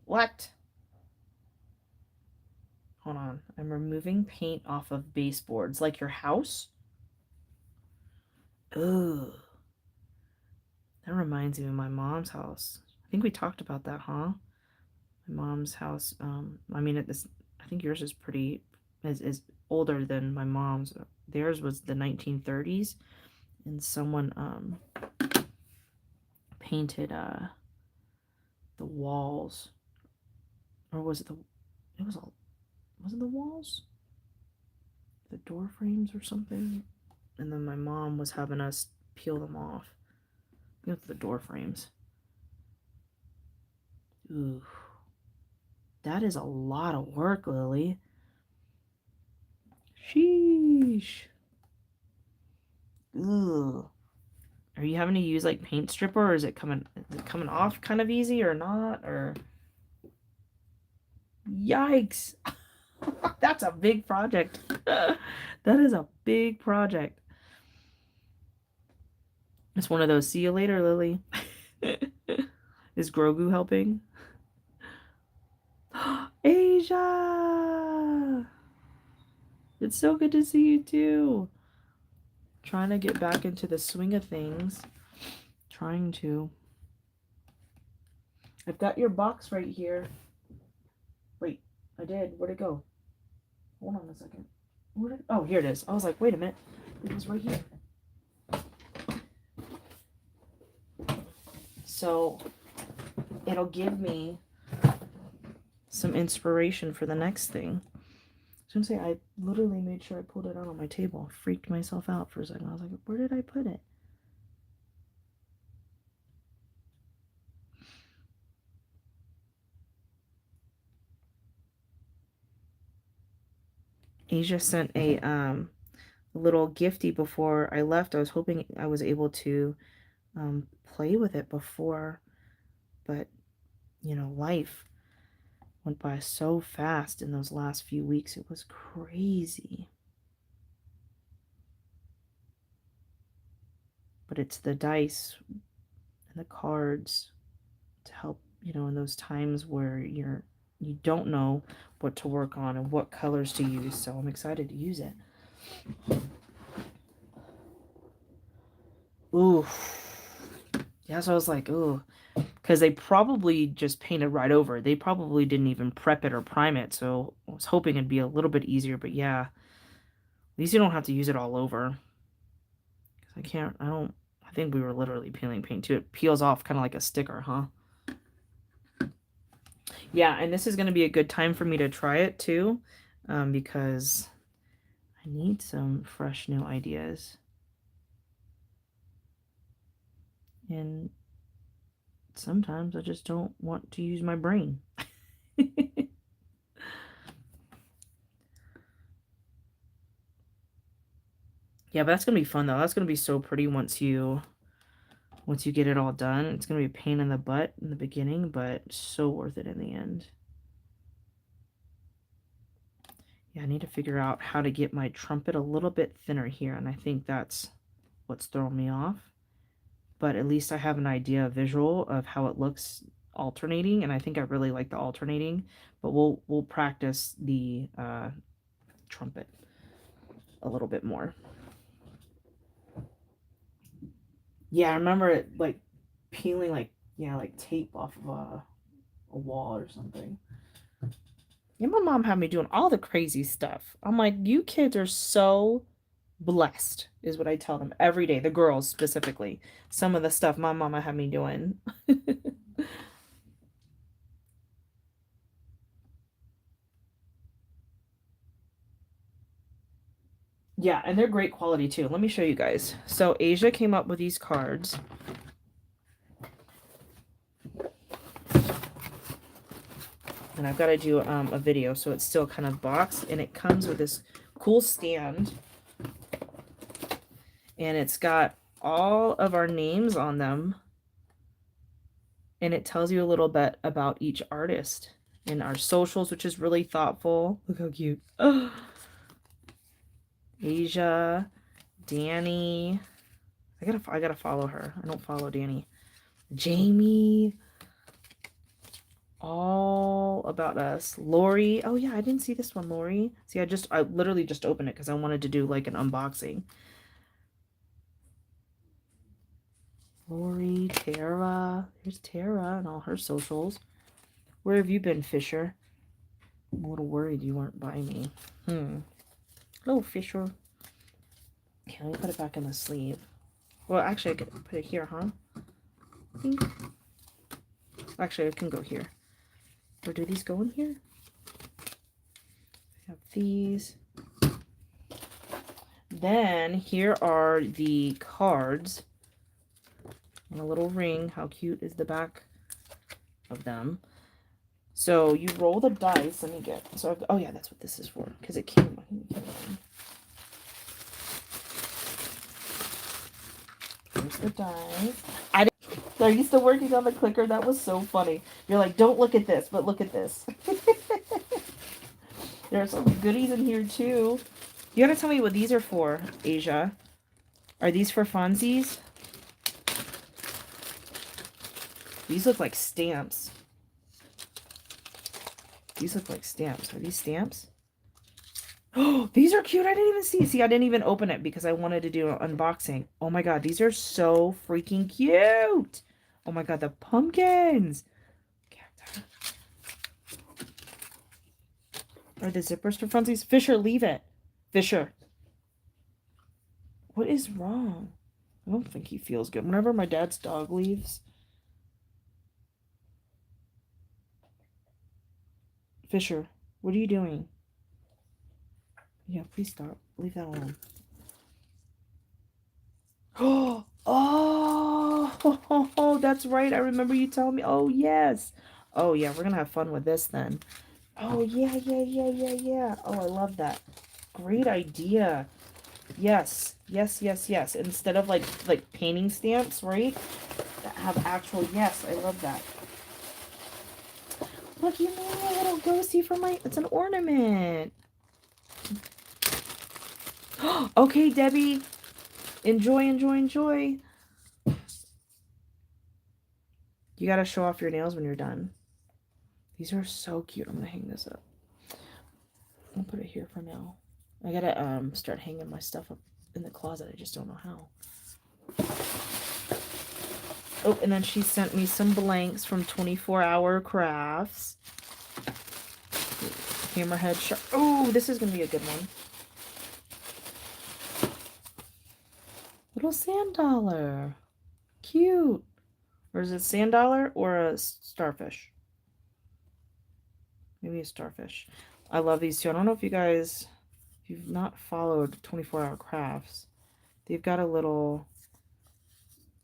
What? Hold on. I'm removing paint off of baseboards. Like your house? Ugh. That reminds me of my mom's house. I think we talked about that, huh? My mom's house. I mean, I think yours is is older than my mom's. Theirs was the 1930s, and someone painted the walls, or was it was it the walls, the door frames or something, and then my mom was having us peel them off. I think the door frames. Ooh, that is a lot of work, Lily. Sheesh. Ugh. Are you having to use like paint stripper, or is it coming off kind of easy or not? Or yikes. That's a big project. That is a big project. It's one of those, see you later, Lily. Is Grogu helping? Asia! It's so good to see you too. Trying to get back into the swing of things. Trying to. I've got your box right here. Wait, I did. Where'd it go? Hold on a second. Oh, here it is. I was like, wait a minute. It was right here. So it'll give me some inspiration for the next thing. I was gonna say, I literally made sure I pulled it out on my table. I freaked myself out for a second. I was like, where did I put it? Asia sent a little gifty before I left. I was hoping I was able to play with it before, but you know, life went by so fast in those last few weeks. It was crazy. But it's the dice and the cards to help, you know, in those times where you don't know what to work on and what colors to use. So I'm excited to use it. Ooh. Yeah, so I was like, ooh. Because they probably just painted right over it. They probably didn't even prep it or prime it. So I was hoping it'd be a little bit easier. But yeah, at least you don't have to use it all over. I think we were literally peeling paint too. It peels off kind of like a sticker, huh? Yeah, and this is going to be a good time for me to try it too, because I need some fresh new ideas. And sometimes I just don't want to use my brain. Yeah, but that's going to be fun though. That's going to be so pretty once you get it all done. It's going to be a pain in the butt in the beginning, but so worth it in the end. Yeah, I need to figure out how to get my trumpet a little bit thinner here, and I think that's what's throwing me off. But at least I have an idea, a visual of how it looks alternating, and I think I really like the alternating. But we'll practice the trumpet a little bit more. Yeah, I remember it like peeling like tape off of a wall or something. Yeah, my mom had me doing all the crazy stuff. I'm like, you kids are so blessed, is what I tell them every day. The girls specifically. Some of the stuff my mama had me doing. Yeah, and they're great quality too. Let me show you guys. So Asia came up with these cards. And I've got to do a video, so it's still kind of boxed. And it comes with this cool stand. And it's got all of our names on them. And it tells you a little bit about each artist and our socials, which is really thoughtful. Look how cute. Asia, Danny. I gotta follow her. I don't follow Danny. Jamie. All About Us. Lori. Oh yeah, I didn't see this one, Lori. See, I literally just opened it because I wanted to do like an unboxing. Lori, Tara. Here's Tara and all her socials. Where have you been, Fisher? I'm a little worried you weren't by me. Hello, Fisher. Okay, let me put it back in the sleeve. Well, actually, I could put it here, huh? Actually, I can go here. Or do these go in here? I have these. Then here are the cards. And a little ring. How cute is the back of them? So you roll the dice. Let me get. So oh yeah, that's what this is for. Because it came. Here's the dice. Are you still working on the clicker? That was so funny. You're like, don't look at this, but look at this. There are some goodies in here too. You gotta tell me what these are for, Asia. Are these for funsies? These look like stamps. These look like stamps. Are these stamps? Oh, these are cute. I didn't even see. See, I didn't even open it because I wanted to do an unboxing. Oh my god, these are so freaking cute. Oh my god, the pumpkins. Are the zippers for funsies? Fisher, leave it. Fisher. What is wrong? I don't think he feels good. Whenever my dad's dog leaves. Fisher, what are you doing? Yeah, please stop. Leave that alone. Oh, that's right. I remember you telling me. Oh, yes. Oh, yeah, we're going to have fun with this then. Oh, yeah. Oh, I love that. Great idea. Yes. Instead of like painting stamps, right? That have actual, yes, I love that. Look, you made me a little ghosty for my, it's an ornament. Okay, Debbie. Enjoy. You gotta show off your nails when you're done. These are so cute. I'm gonna hang this up. I'll put it here for now. I gotta start hanging my stuff up in the closet. I just don't know how. Oh, and then she sent me some blanks from 24 Hour Crafts. Hammerhead shark. Oh, this is gonna be a good one. Little sand dollar. Cute. Or is it sand dollar or a starfish? Maybe a starfish. I love these two. I don't know if you guys, if you've not followed 24 Hour Crafts, they've got a little,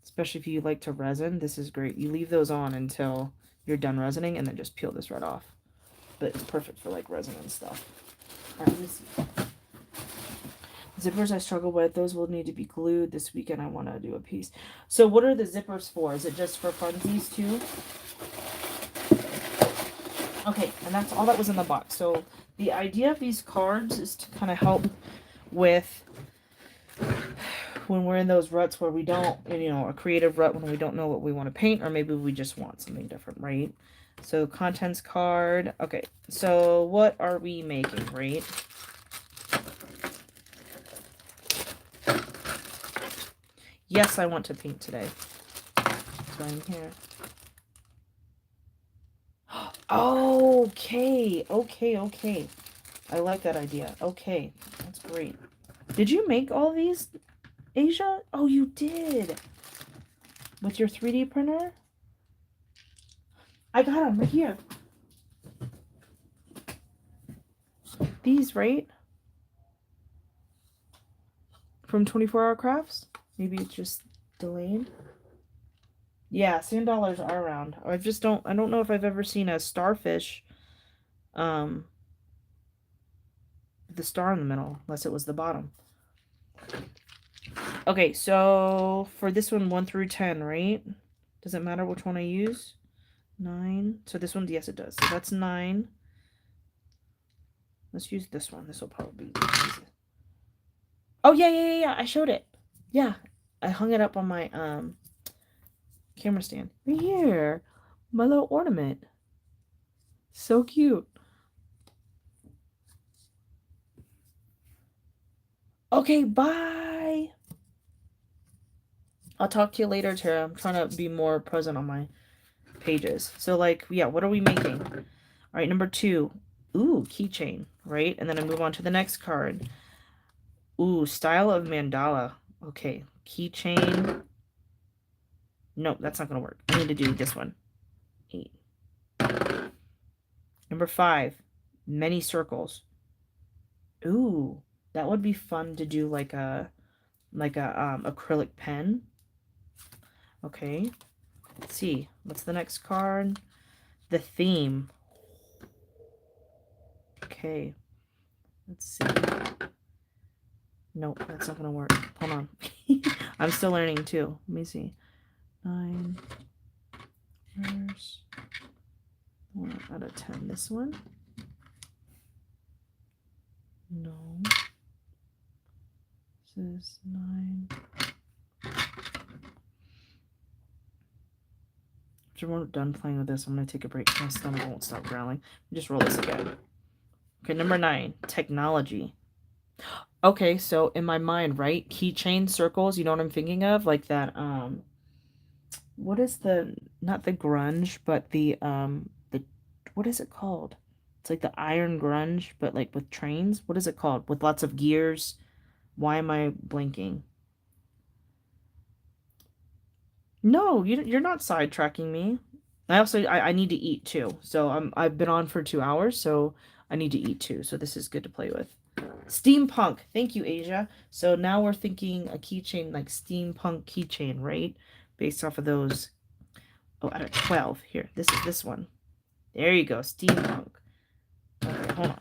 especially if you like to resin, this is great. You leave those on until you're done resining and then just peel this right off. But it's perfect for like resin and stuff. All right, let me see. Zippers I struggle with. Those will need to be glued. This weekend I want to do a piece. So what are the zippers for? Is it just for funsies too? Okay, and that's all that was in the box. So the idea of these cards is to kind of help with when we're in those ruts where we don't, you know, a creative rut when we don't know what we want to paint, or maybe we just want something different, right? So contents card. Okay, so what are we making, right? Yes, I want to paint today. So I'm here. Okay. I like that idea. Okay, that's great. Did you make all these, Asia? Oh, you did. With your 3D printer? I got them right here. These, right? From 24 Hour Crafts? Maybe it's just delayed. Yeah, sand dollars are around. I don't know if I've ever seen a starfish with the star in the middle, unless it was the bottom. Okay, so for this one, 1 through 10, right? Does it matter which one I use? 9. So this one, yes, it does. So that's 9. Let's use this one. This will probably be easy. Oh, yeah, yeah, yeah, yeah. I showed it. Yeah. I hung it up on my camera stand. Right here. My little ornament. So cute. Okay, bye. I'll talk to you later, Tara. I'm trying to be more present on my pages. So, like, yeah, what are we making? All right, number 2. Ooh, keychain, right? And then I move on to the next card. Ooh, style of mandala. Okay, keychain. Nope, that's not going to work. I need to do this one. 8. Number 5, many circles. Ooh, that would be fun to do like a acrylic pen. Okay, let's see. What's the next card? The theme. Okay, let's see. Nope, that's not gonna work. Hold on. I'm still learning too. Let me see. 9. Where's 1 out of 10? This one? No. This is 9. After we're done playing with this, I'm gonna take a break. My stomach won't stop growling. Just roll this again. Okay, number 9, technology. Okay, so in my mind, right? Keychain circles, you know what I'm thinking of? Like that, what is not the grunge, but what is it called? It's like the iron grunge, but like with trains. What is it called? With lots of gears. Why am I blinking? No, you're not sidetracking me. I need to eat too. So I've been on for 2 hours, so I need to eat too. So this is good to play with. Steampunk. Thank you, Asia. So now we're thinking a keychain like steampunk keychain, right? Based off of those. Oh, out of 12. Here, this is this one. There you go, steampunk. Okay, hold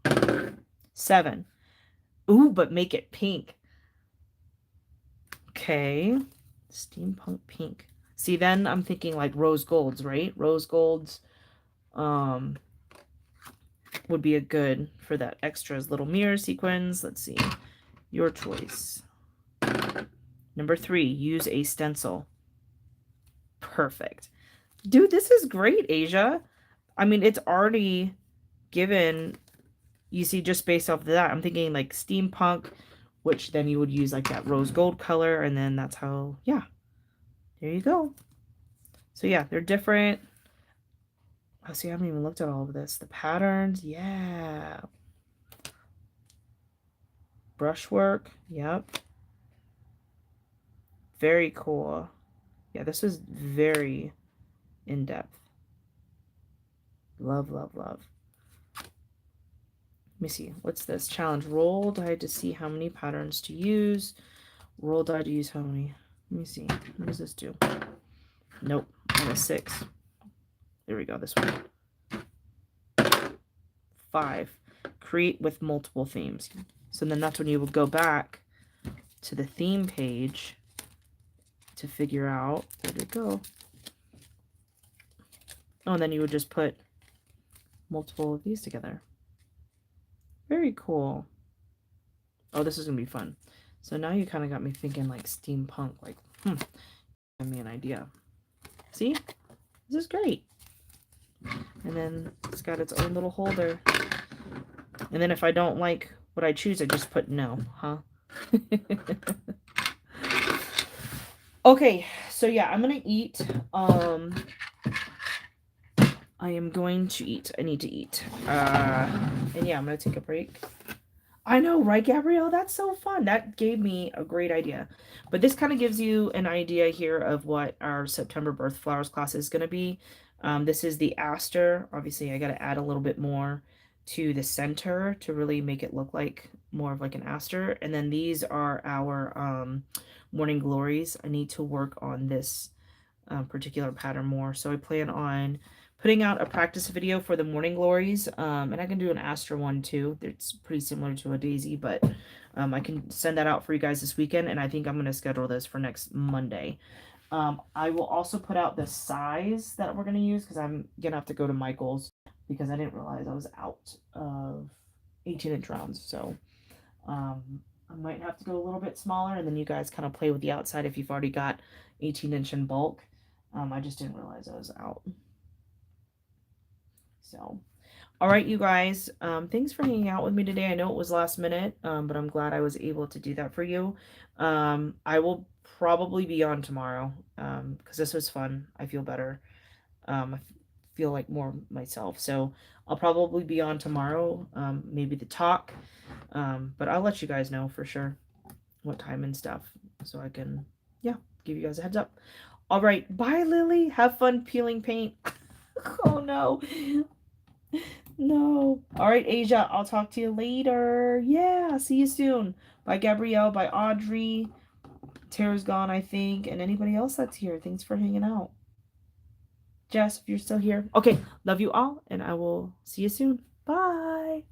on. 7. Ooh, but make it pink. Okay. Steampunk pink. See, then I'm thinking like rose golds, right? Rose golds would be a good for that extras little mirror sequins. Let's see. Your choice. Number 3, use a stencil. Perfect. Dude, this is great, Asia. I mean, it's already given, you see, just based off of that, I'm thinking like steampunk, which then you would use like that rose gold color, and then that's how, yeah, there you go. So yeah, they're different. Oh, see, I haven't even looked at all of this. The patterns, yeah. Brushwork, yep. Very cool. Yeah, this is very in-depth. Love, love, love. Let me see. What's this? Challenge. Roll die to see how many patterns to use. Roll die to use how many. Let me see. What does this do? Nope. On a 6. There we go. This one. 5. Create with multiple themes. So then that's when you would go back to the theme page to figure out where to go. Oh, and then you would just put multiple of these together. Very cool. Oh, this is going to be fun. So now you kind of got me thinking like steampunk, like, give me an idea. See? This is great. And then it's got its own little holder. And then if I don't like what I choose, I just put no, huh? Okay, so yeah, I'm gonna eat. I am going to eat. I need to eat. And yeah, I'm gonna take a break. I know, right, Gabrielle? That's so fun. That gave me a great idea. But this kind of gives you an idea here of what our September Birth Flowers class is going to be. This is the aster. Obviously, I got to add a little bit more to the center to really make it look like more of like an aster. And then these are our morning glories. I need to work on this particular pattern more. So I plan on putting out a practice video for the morning glories, and I can do an aster one too. It's pretty similar to a daisy, but I can send that out for you guys this weekend, and I think I'm going to schedule this for next Monday. I will also put out the size that we're going to use, because I'm going to have to go to Michael's, because I didn't realize I was out of 18-inch rounds. So I might have to go a little bit smaller, and then you guys kind of play with the outside if you've already got 18-inch in bulk. I just didn't realize I was out. So, all right, you guys. Thanks for hanging out with me today. I know it was last minute, but I'm glad I was able to do that for you. I will probably be on tomorrow because this was fun. I feel better. Feel like more myself. So I'll probably be on tomorrow, maybe the talk. But I'll let you guys know for sure what time and stuff so I can, yeah, give you guys a heads up. All right, bye, Lily. Have fun peeling paint. Oh no. No. All right, Asia, I'll talk to you later. Yeah, see you soon. Bye, Gabrielle. Bye, Audrey. Tara's gone, I think. And anybody else that's here, thanks for hanging out. Jess, if you're still here. Okay, love you all, and I will see you soon. Bye.